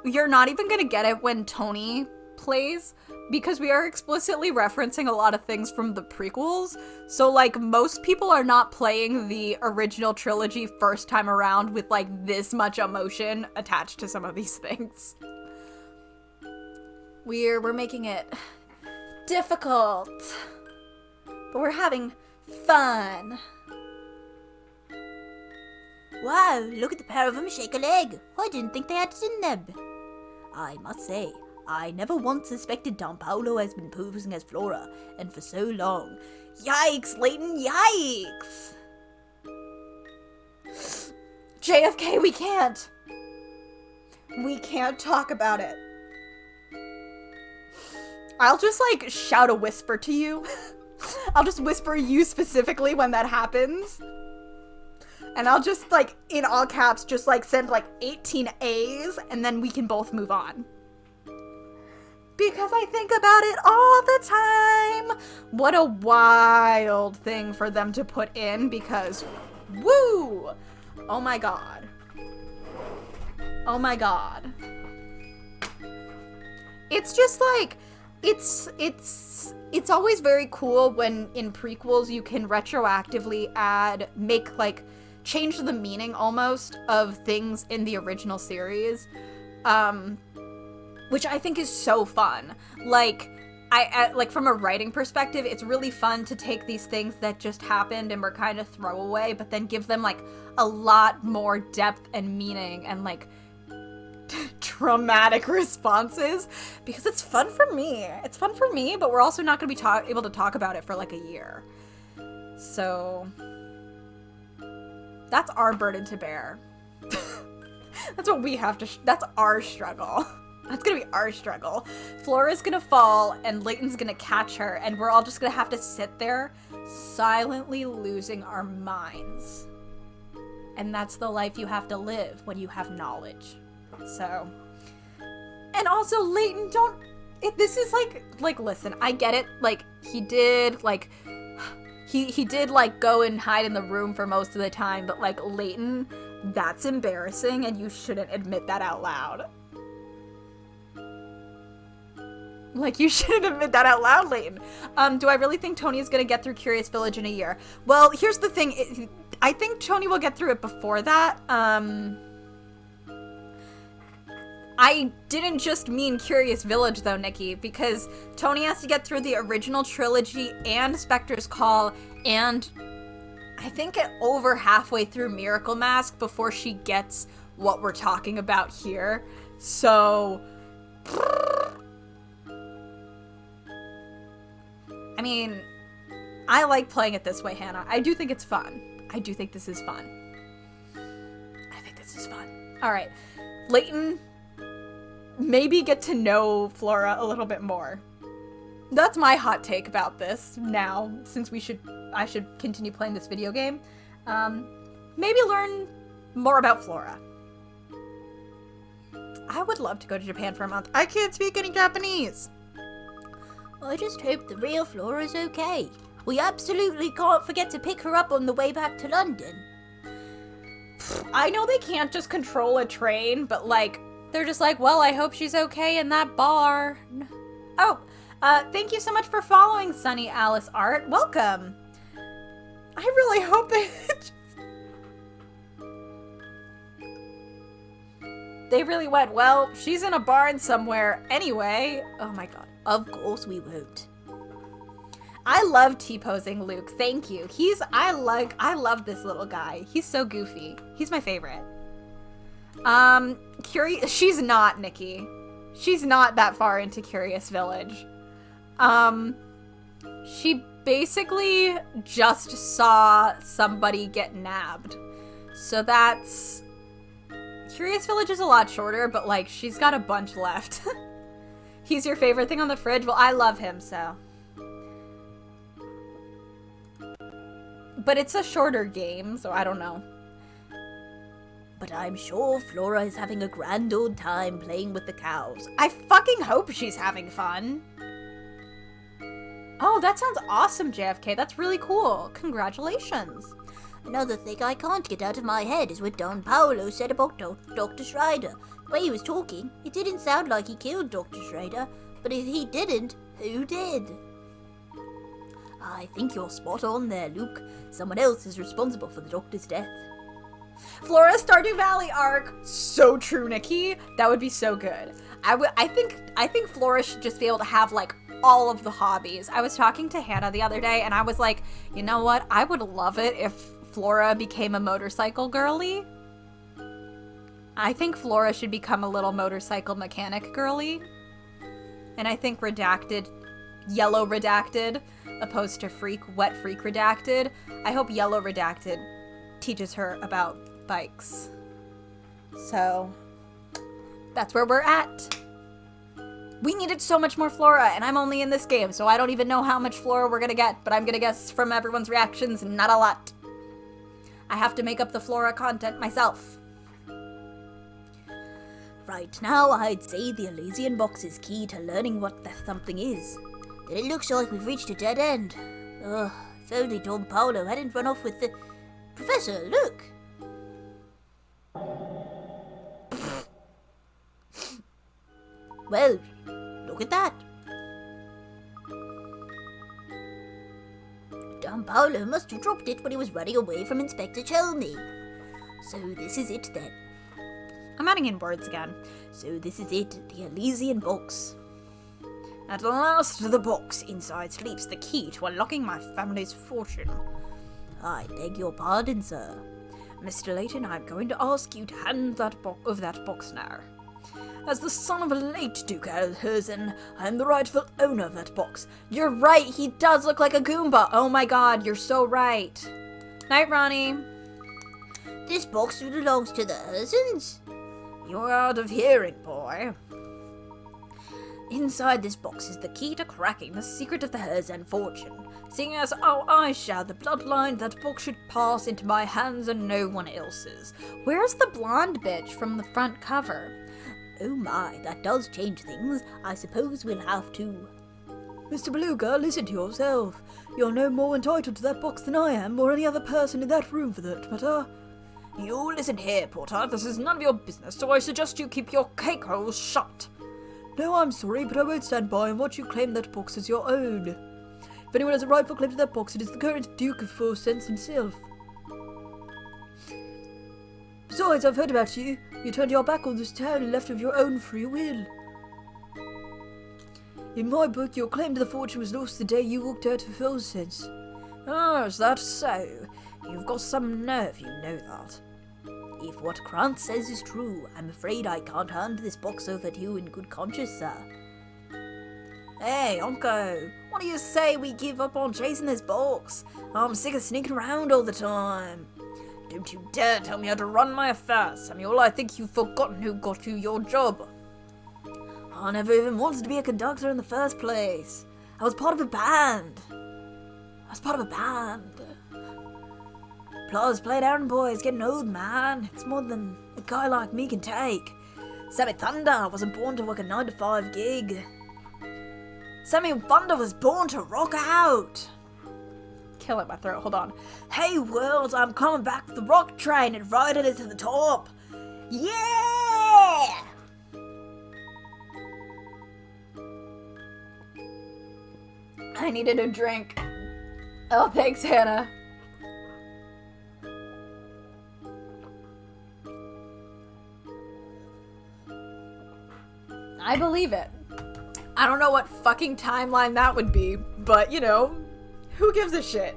You're not even gonna get it when Tony plays, because we are explicitly referencing a lot of things from the prequels. So, like, most people are not playing the original trilogy first time around with, like, this much emotion attached to some of these things. We're making it difficult, but we're having fun. Wow, look at the pair of them shake a leg. I didn't think they had it in them. I must say, I never once suspected Don Paolo has been posing as Flora, and for so long. Yikes, Layton, yikes! JFK, we can't. We can't talk about it. I'll just, like, shout a whisper to you. I'll just whisper you specifically when that happens. And I'll just, like, in all caps, just, like, send, like, 18 A's, and then we can both move on. Because I think about it all the time. What a wild thing for them to put in, because, woo! Oh my god. Oh my god. It's just, like, it's always very cool when in prequels you can retroactively change the meaning almost of things in the original series, which I think is so fun. Like, like from a writing perspective, it's really fun to take these things that just happened and were kind of throwaway, but then give them like a lot more depth and meaning and like traumatic responses, because it's fun for me. It's fun for me, but we're also not going to be able to talk about it for like a year. So that's our burden to bear. That's what we have to, that's our struggle. That's gonna be our struggle. Flora's gonna fall and Layton's gonna catch her, and we're all just gonna have to sit there silently losing our minds. And that's the life you have to live when you have knowledge. So, and also Layton, this is like listen, I get it, like he did like he did like go and hide in the room for most of the time, but like Layton, that's embarrassing and you shouldn't admit that out loud. Like, you shouldn't admit that out loud, Layton. Do I really think Tony is gonna get through Curious Village in a year? Well, here's the thing, I think Tony will get through it before that. I didn't just mean Curious Village, though, Nikki, because Tony has to get through the original trilogy and Spectre's Call, and I think over halfway through Miracle Mask before she gets what we're talking about here. So, I mean, I like playing it this way, Hannah. I do think it's fun. I do think this is fun. I think this is fun. All right, Layton, maybe get to know Flora a little bit more. That's my hot take about this now, since I should continue playing this video game. Maybe learn more about Flora. I would love to go to Japan for a month. I can't speak any Japanese. I just hope the real Flora's okay. We absolutely can't forget to pick her up on the way back to London. I know they can't just control a train, but like, they're just like, well, I hope she's okay in that bar. Oh, thank you so much for following Sunny Alice Art. Welcome. I really hope they they really went, well, she's in a barn somewhere anyway. Oh my god. Of course we won't. I love T-posing Luke. Thank you. I love this little guy. He's so goofy. He's my favorite. She's not, Nikki. She's not that far into Curious Village. She basically just saw somebody get nabbed. So that's... Curious Village is a lot shorter, but, like, she's got a bunch left. He's your favorite thing on the fridge? Well, I love him, so... But it's a shorter game, so I don't know. But I'm sure Flora is having a grand old time playing with the cows. I fucking hope she's having fun. Oh, that sounds awesome, JFK. That's really cool. Congratulations. Another thing I can't get out of my head is what Don Paolo said about Dr. Schrader. The way he was talking, it didn't sound like he killed Dr. Schrader, but if he didn't, who did? I think you're spot on there, Luke. Someone else is responsible for the doctor's death. Flora Stardew Valley arc. So true, Nikki. That would be so good. I think Flora should just be able to have, like, all of the hobbies. I was talking to Hannah the other day, and I was like, you know what? I would love it if Flora became a motorcycle girly. I think Flora should become a little motorcycle mechanic girly. And I think Yellow Redacted, opposed to Wet Freak Redacted, I hope Yellow Redacted teaches her about bikes. So, that's where we're at. We needed so much more Flora, and I'm only in this game, so I don't even know how much Flora we're gonna get, but I'm gonna guess from everyone's reactions, not a lot. I have to make up the Flora content myself. Right now, I'd say the Elysian box is key to learning what the something is. Then it looks like we've reached a dead end. Ugh, if only Don Paolo hadn't run off with the... Professor, look! Well, look at that. Don Paolo must have dropped it when he was running away from Inspector Chelmy. So this is it then. I'm adding in words again. So this is it, the Elysian box. At last, the box inside sleeps the key to unlocking my family's fortune. I beg your pardon, sir. Mr. Layton, I'm going to ask you to hand that box now. As the son of a late Duke Alherzen, I am the rightful owner of that box. You're right, he does look like a Goomba. Oh my god, you're so right. Night, Ronnie. This box belongs to the Herzens? You're out of hearing, boy. Inside this box is the key to cracking the secret of the Herzen fortune. Seeing as how I share the bloodline, that box should pass into my hands and no one else's. Where's the blonde bitch from the front cover? Oh my, that does change things. I suppose we'll have to... Mr. Beluga, listen to yourself. You're no more entitled to that box than I am, or any other person in that room for that matter. You listen here, Porter. This is none of your business, so I suggest you keep your cake holes shut. No, I'm sorry, but I won't stand by and watch you claim that box as your own. If anyone has a rightful claim to that box, it is the current Duke of Four Sense himself. Besides, I've heard about you. You turned your back on this town and left of your own free will. In my book, your claim to the fortune was lost the day you walked out of Four Sense. Oh, is that so? You've got some nerve, you know that. If what Krantz says is true, I'm afraid I can't hand this box over to you in good conscience, sir. Hey, Uncle, what do you say we give up on chasing this box? I'm sick of sneaking around all the time. Don't you dare tell me how to run my affairs, Samuel. I think you've forgotten who got you your job. I never even wanted to be a conductor in the first place. I was part of a band. Plus, playing errand boy is getting old, man. It's more than a guy like me can take. Sammy Thunder wasn't born to work a 9-to-5 gig. Sammy Thunder was born to rock out. Kill it, my throat, hold on. Hey world, I'm coming back with the rock train and riding it to the top. Yeah! I needed a drink. Oh, thanks, Hannah. I believe it. I don't know what fucking timeline that would be, but, you know, who gives a shit?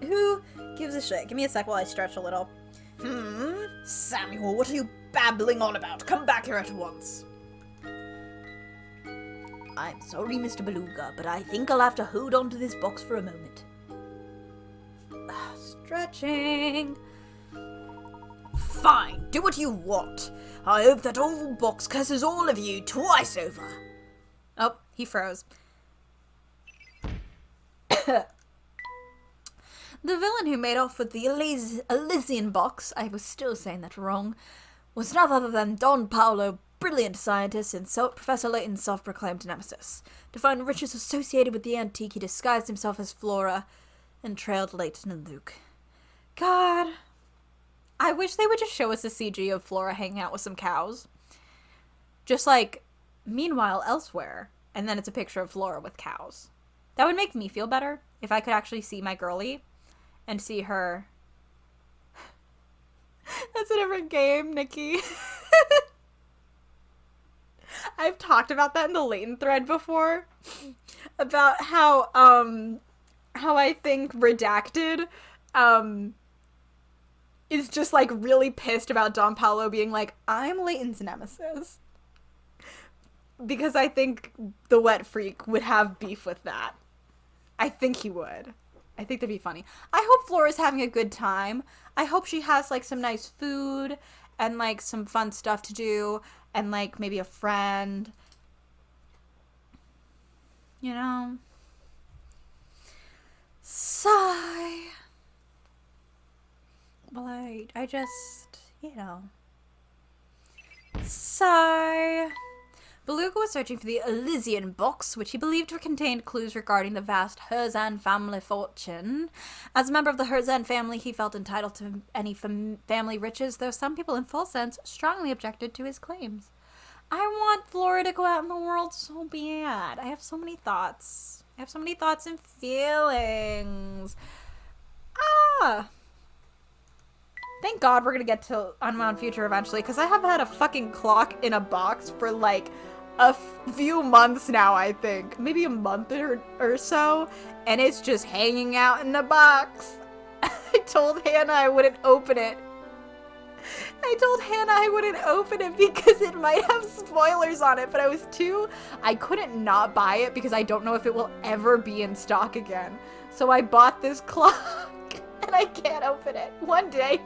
Who gives a shit? Give me a sec while I stretch a little. Samuel, what are you babbling on about? Come back here at once. I'm sorry, Mr. Beluga, but I think I'll have to hold on to this box for a moment. Stretching. Fine, do what you want. I hope that oval box curses all of you twice over. Oh, he froze. The villain who made off with the Elysian box, I was still saying that wrong, was none other than Don Paolo, brilliant scientist and Professor Layton's self-proclaimed nemesis. To find riches associated with the antique, he disguised himself as Flora and trailed Layton and Luke. God, I wish they would just show us a CG of Flora hanging out with some cows. Just like, meanwhile, elsewhere. And then it's a picture of Flora with cows. That would make me feel better if I could actually see my girlie and see her. That's a different game, Nikki. I've talked about that in the Layton thread before. About how I think Redacted, is just, like, really pissed about Don Paolo being like, I'm Layton's nemesis. Because I think the Wet Freak would have beef with that. I think he would. I think that'd be funny. I hope Flora's having a good time. I hope she has, like, some nice food and, like, some fun stuff to do and, like, maybe a friend. You know? Sigh. Well, I just, you know. Sigh. Beluga was searching for the Elysian box, which he believed contained clues regarding the vast Herzan family fortune. As a member of the Herzan family, he felt entitled to any family riches, though some people in full sense strongly objected to his claims. I want Flora to go out in the world so bad. I have so many thoughts. I have so many thoughts and feelings. Thank God we're gonna get to Unwound Future eventually, because I have had a fucking clock in a box for, like, a few months now, I think. Maybe a month or so, and it's just hanging out in the box. I told Hannah I wouldn't open it. Because it might have spoilers on it, but I couldn't not buy it because I don't know if it will ever be in stock again. So I bought this clock, and I can't open it. One day.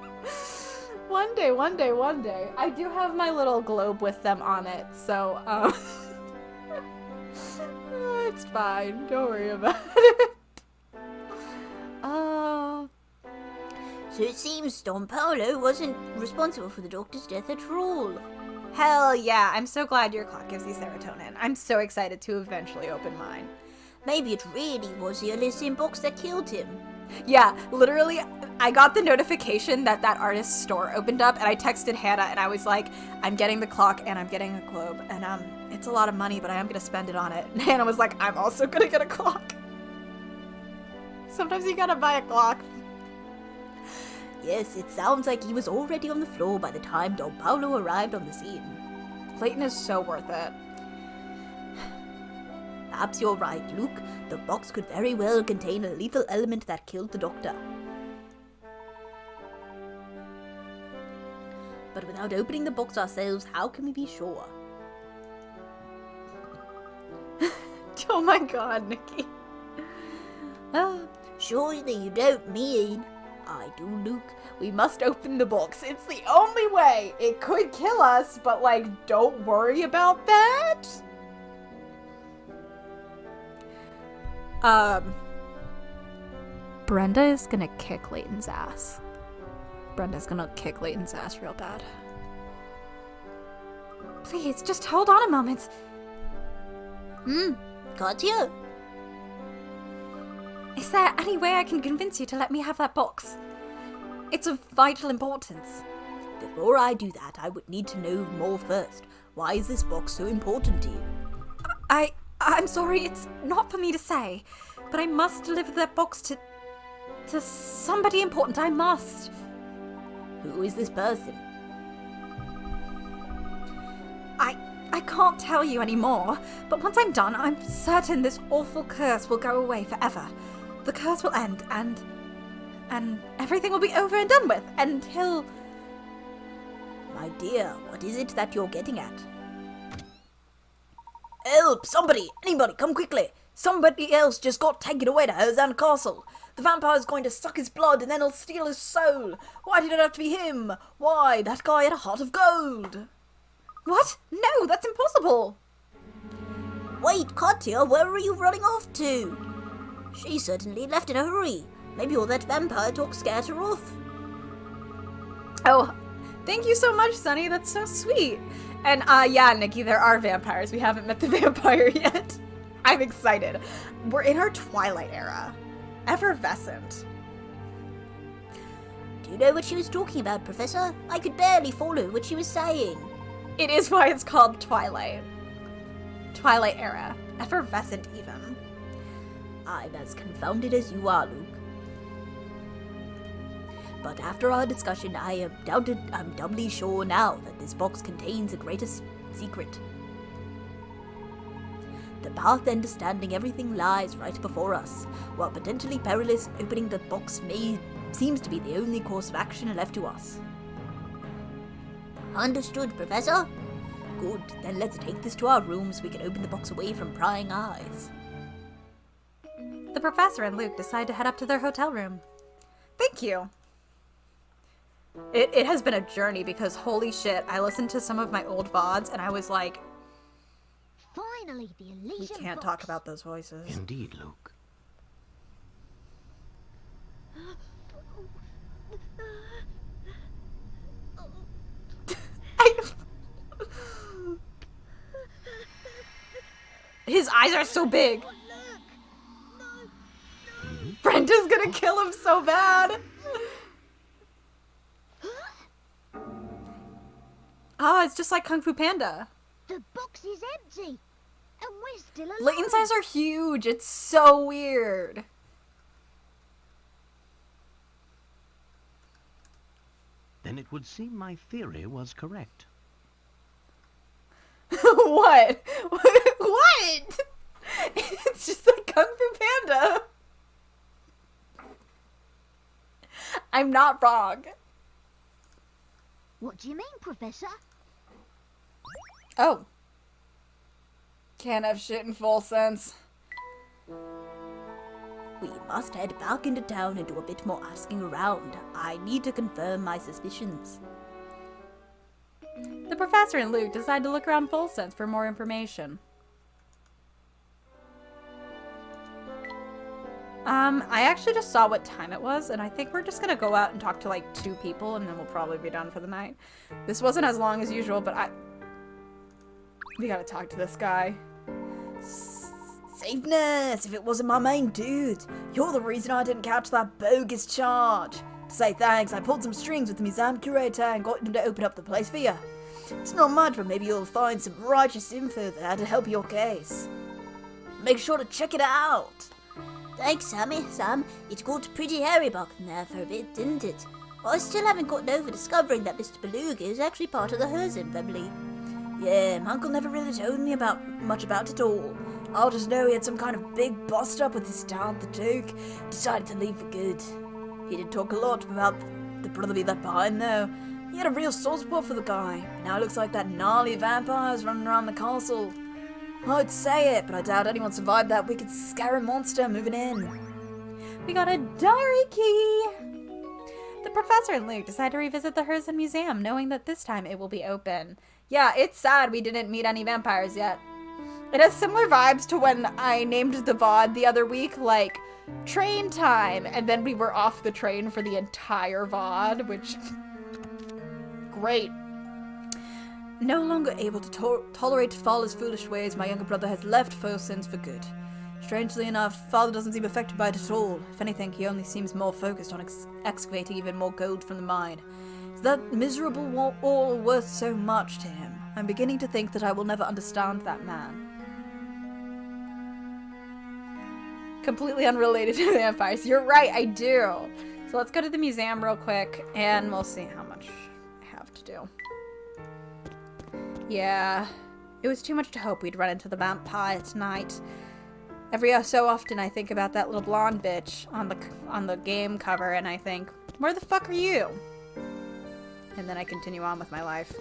I do have my little globe with them on it, so, it's fine. Don't worry about it. So it seems Don Paolo wasn't responsible for the doctor's death at all. Hell yeah, I'm so glad your clock gives you serotonin. I'm so excited to eventually open mine. Maybe it really was the Elysian box that killed him. Yeah, literally, I got the notification that artist's store opened up, and I texted Hannah, and I was like, I'm getting the clock, and I'm getting a globe, and it's a lot of money, but I am gonna spend it on it. And Hannah was like, I'm also gonna get a clock. Sometimes you gotta buy a clock. Yes, it sounds like he was already on the floor by the time Don Paolo arrived on the scene. Layton is so worth it. Perhaps you're right, Luke. The box could very well contain a lethal element that killed the doctor. But without opening the box ourselves, how can we be sure? Oh my God, Nikki. Surely you don't mean... I do, Luke. We must open the box. It's the only way. It could kill us, but, like, don't worry about that. Brenda is gonna kick Layton's ass. Brenda's gonna kick Layton's ass real bad. Please, just hold on a moment. Katya? Is there any way I can convince you to let me have that box? It's of vital importance. Before I do that, I would need to know more first. Why is this box so important to you? I'm sorry, it's not for me to say, but I must deliver that box to somebody important. I must. Who is this person? I can't tell you anymore, but once I'm done, I'm certain this awful curse will go away forever. The curse will end, and everything will be over and done with, and he'll... My dear, what is it that you're getting at? Help! Somebody! Anybody, come quickly! Somebody else just got taken away to Herzan Castle. The vampire's going to suck his blood and then he'll steal his soul. Why did it have to be him? Why, that guy had a heart of gold. What? No, that's impossible! Wait, Katya, where are you running off to? She certainly left in a hurry. Maybe all that vampire talk scared her off. Oh, thank you so much, Sunny. That's so sweet. And yeah, Nikki, there are vampires. We haven't met the vampire yet. I'm excited. We're in our Twilight era. Effervescent. Do you know what she was talking about, Professor? I could barely follow what she was saying. It is why it's called Twilight. Twilight era. Effervescent even. I'm as confounded as you are, Luke. But after our discussion, I'm doubly sure now that this box contains a greatest secret. The path to understanding everything lies right before us. While potentially perilous, opening the box seems to be the only course of action left to us. Understood, Professor? Good, then let's take this to our room so we can open the box away from prying eyes. The professor and Luke decide to head up to their hotel room. Thank you. It has been a journey because holy shit, I listened to some of my old VODs and I was like, Finally, the Elysium we can't box. talk about those voices. Indeed, Luke. His eyes are so big. Brenda's gonna kill him so bad. Oh, it's just like Kung Fu Panda. The box is empty, and we're still alive. Layton's eyes are huge. It's so weird. Then it would seem my theory was correct. What? What? It's just like Kung Fu Panda. I'm not wrong. What do you mean, Professor? Oh. Can't have shit in full sense. We must head back into town and do a bit more asking around. I need to confirm my suspicions. The professor and Luke decide to look around Full Sense for more information. I actually just saw what time it was, and I think we're just gonna go out and talk to like 2 people, and then we'll probably be done for the night. This wasn't as long as usual, but we gotta talk to this guy. Safeness! If it wasn't my main dude, you're the reason I didn't catch that bogus charge. To say thanks, I pulled some strings with the museum curator and got him to open up the place for you. It's not much, but maybe you'll find some righteous info there to help your case. Make sure to check it out. Thanks, Sammy. Sam, it got pretty hairy back in there for a bit, didn't it? I still haven't gotten over discovering that Mr. Beluga is actually part of the Herzan family. Yeah, my uncle never really told me much about it all. I'll just know he had some kind of big bust up with his dad, the Duke. Decided to leave for good. He did talk a lot about the brother he left behind, though. He had a real soft spot for the guy. Now it looks like that gnarly vampire's running around the castle. I'd say it, but I doubt anyone survived that wicked scary monster moving in. We got a diary key! The professor and Luke decide to revisit the Herzan Museum, knowing that this time it will be open. Yeah, it's sad we didn't meet any vampires yet. It has similar vibes to when I named the VOD the other week, like, train time, and then we were off the train for the entire VOD, which... Great. No longer able to tolerate Father's foolish ways, my younger brother has left Full Sense for good. Strangely enough, Father doesn't seem affected by it at all. If anything, he only seems more focused on excavating even more gold from the mine. Is that miserable all worth so much to him? I'm beginning to think that I will never understand that man. Completely unrelated to vampires. You're right, I do. So let's go to the museum real quick, and we'll see how much I have to do. Yeah, It was too much to hope we'd run into the vampire tonight. Every so often I think about that little blonde bitch on the game cover and I think, where the fuck are you? And then I continue on with my life.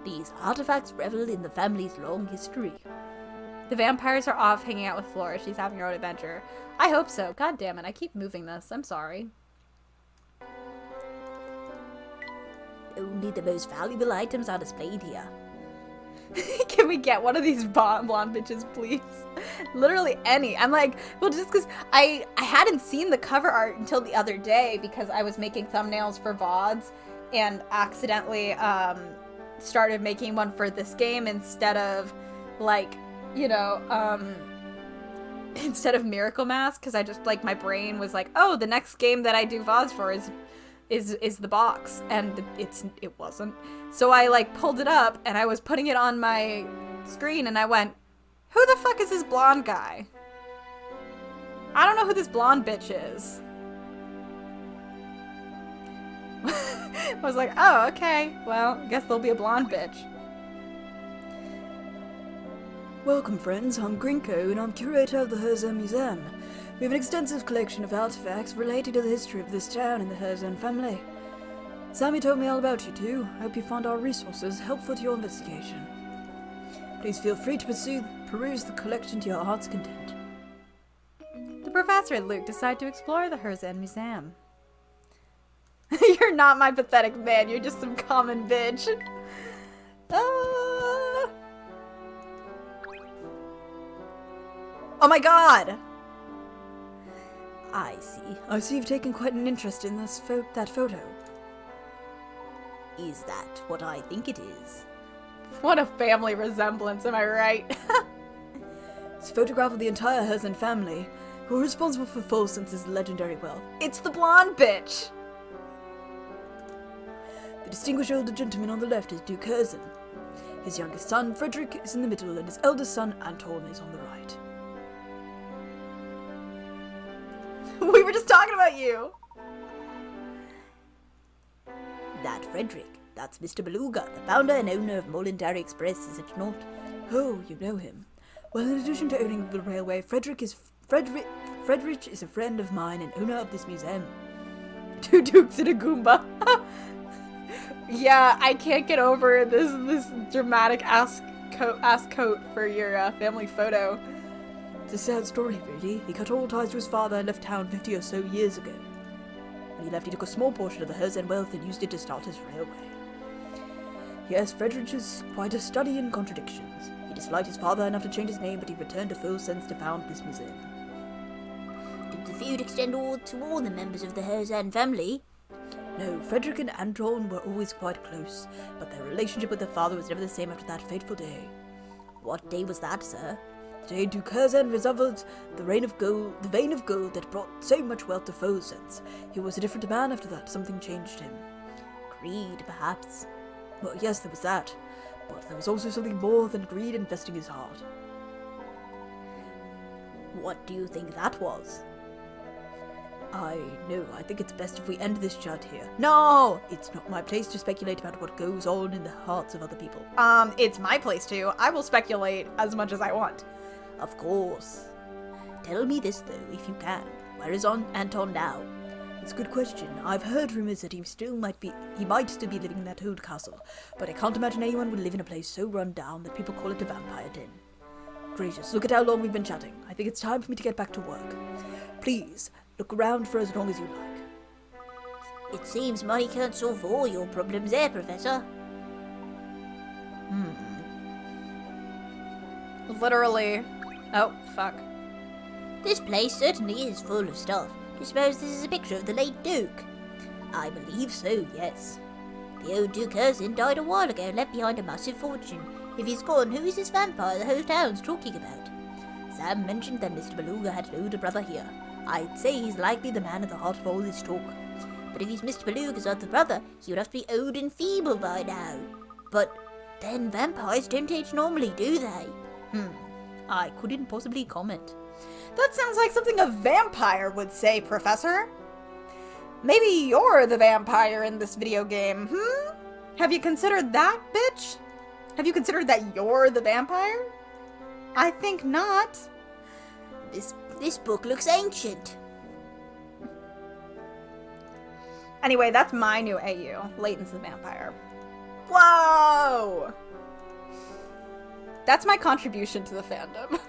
These artifacts revel in the family's long history. The vampires are off hanging out with Flora. She's having her own adventure. I hope so. God damn it. I keep moving this. I'm sorry. Only the most valuable items are displayed here. Can we get one of these blonde bitches, please? Literally any. I'm like, well, just because I hadn't seen the cover art until the other day because I was making thumbnails for VODs and accidentally started making one for this game instead of, like, you know, instead of Miracle Mask, because I just, like, my brain was like, oh, the next game that I do VODs for is the box, and it wasn't. So I, like, pulled it up, and I was putting it on my screen, and I went, who the fuck is this blonde guy? I don't know who this blonde bitch is. I was like, oh, okay. Well, I guess there'll be a blonde bitch. Welcome, friends. I'm Grinko, and I'm curator of the Herzan Museum. We have an extensive collection of artifacts related to the history of this town and the Herzan family. Sammy told me all about you two. Hope you found our resources helpful to your investigation. Please feel free to peruse the collection to your heart's content. The professor and Luke decide to explore the Herzan Museum. You're not my pathetic man, you're just some common bitch. Oh my god! I see you've taken quite an interest in that photo. Is that what I think it is? What a family resemblance, am I right? It's a photograph of the entire Herzan family, who are responsible for Volsen's legendary wealth. It's the blonde bitch! The distinguished older gentleman on the left is Duke Herzan. His youngest son, Frederick, is in the middle, and his eldest son, Anton, is on the right. We were just talking about you! That Frederick. That's Mr. Beluga, the founder and owner of Molendary Express, is it not? Oh, you know him. Well, in addition to owning the railway, Frederick is a friend of mine and owner of this museum. Two dukes and a Goomba. Yeah, I can't get over this dramatic ass coat for your family photo. It's a sad story, really. He cut all ties to his father and left town 50 or so years ago. When he left, he took a small portion of the Herzan wealth and used it to start his railway. Yes, Frederick is quite a study in contradictions. He disliked his father enough to change his name, but he returned to Volsen's to found this museum. Did the feud extend to all the members of the Herzan family? No, Frederick and Anton were always quite close, but their relationship with their father was never the same after that fateful day. What day was that, sir? The day Duke Herzan resolved the vein of gold that brought so much wealth to Volsen's. He was a different man after that. Something changed him. Greed, perhaps. Well, yes, there was that, but there was also something more than greed infesting his heart. What do you think that was? I think it's best if we end this chat here. No! It's not my place to speculate about what goes on in the hearts of other people. It's my place to. I will speculate as much as I want. Of course. Tell me this, though, if you can. Where is Anton now? It's a good question. I've heard rumors that he might still be living in that old castle, but I can't imagine anyone would live in a place so run down that people call it a vampire den. Gracious, look at how long we've been chatting. I think it's time for me to get back to work. Please, look around for as long as you like. It seems money can't solve all your problems there, Professor. Literally. Oh, fuck. This place certainly is full of stuff. Do you suppose this is a picture of the late Duke? I believe so, yes. The old Duke Herzan died a while ago and left behind a massive fortune. If he's gone, who is this vampire the whole town's talking about? Sam mentioned that Mr. Beluga had an older brother here. I'd say he's likely the man at the heart of all this talk. But if he's Mr. Beluga's other brother, he would have to be old and feeble by now. But then vampires don't age normally, do they? I couldn't possibly comment. That sounds like something a vampire would say, Professor. Maybe you're the vampire in this video game, Have you considered that, bitch? Have you considered that you're the vampire? I think not. This book looks ancient. Anyway, that's my new AU. Layton's the vampire. Whoa! That's my contribution to the fandom.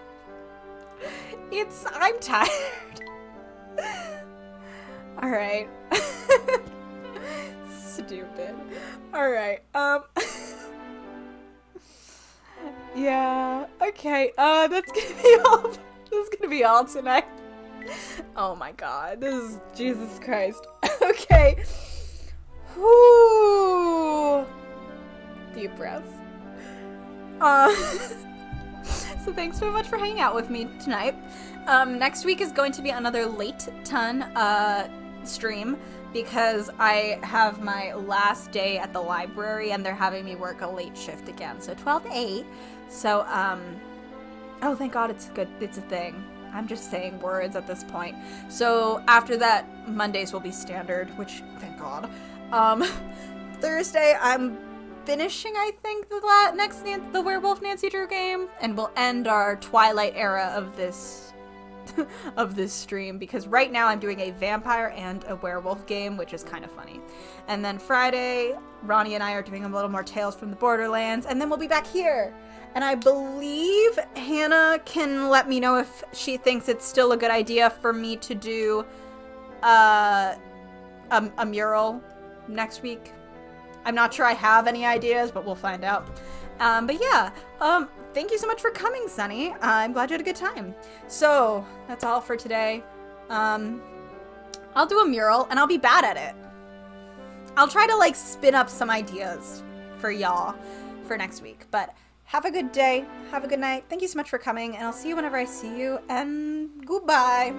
I'm tired. Alright. Stupid. Alright, yeah, okay, that's gonna be all tonight. Oh my god, this is Jesus Christ. Okay. Whoo! Deep breaths. So thanks so much for hanging out with me tonight. Next week is going to be another layton stream because I have my last day at the library and they're having me work a late shift again. So 12 to 8. So, oh, thank God it's a thing. I'm just saying words at this point. So after that, Mondays will be standard, which, thank God. Thursday, I'm finishing, I think, the Werewolf Nancy Drew game, and we'll end our Twilight era of this stream, because right now I'm doing a vampire and a werewolf game, which is kind of funny. And then Friday, Ronnie and I are doing a little more Tales from the Borderlands, and then we'll be back here. And I believe Hannah can let me know if she thinks it's still a good idea for me to do a mural next week. I'm not sure I have any ideas, but we'll find out. But yeah, thank you so much for coming, Sunny. I'm glad you had a good time. So, that's all for today. I'll do a mural, and I'll be bad at it. I'll try to, spin up some ideas for y'all for next week. But have a good day. Have a good night. Thank you so much for coming, and I'll see you whenever I see you, and goodbye.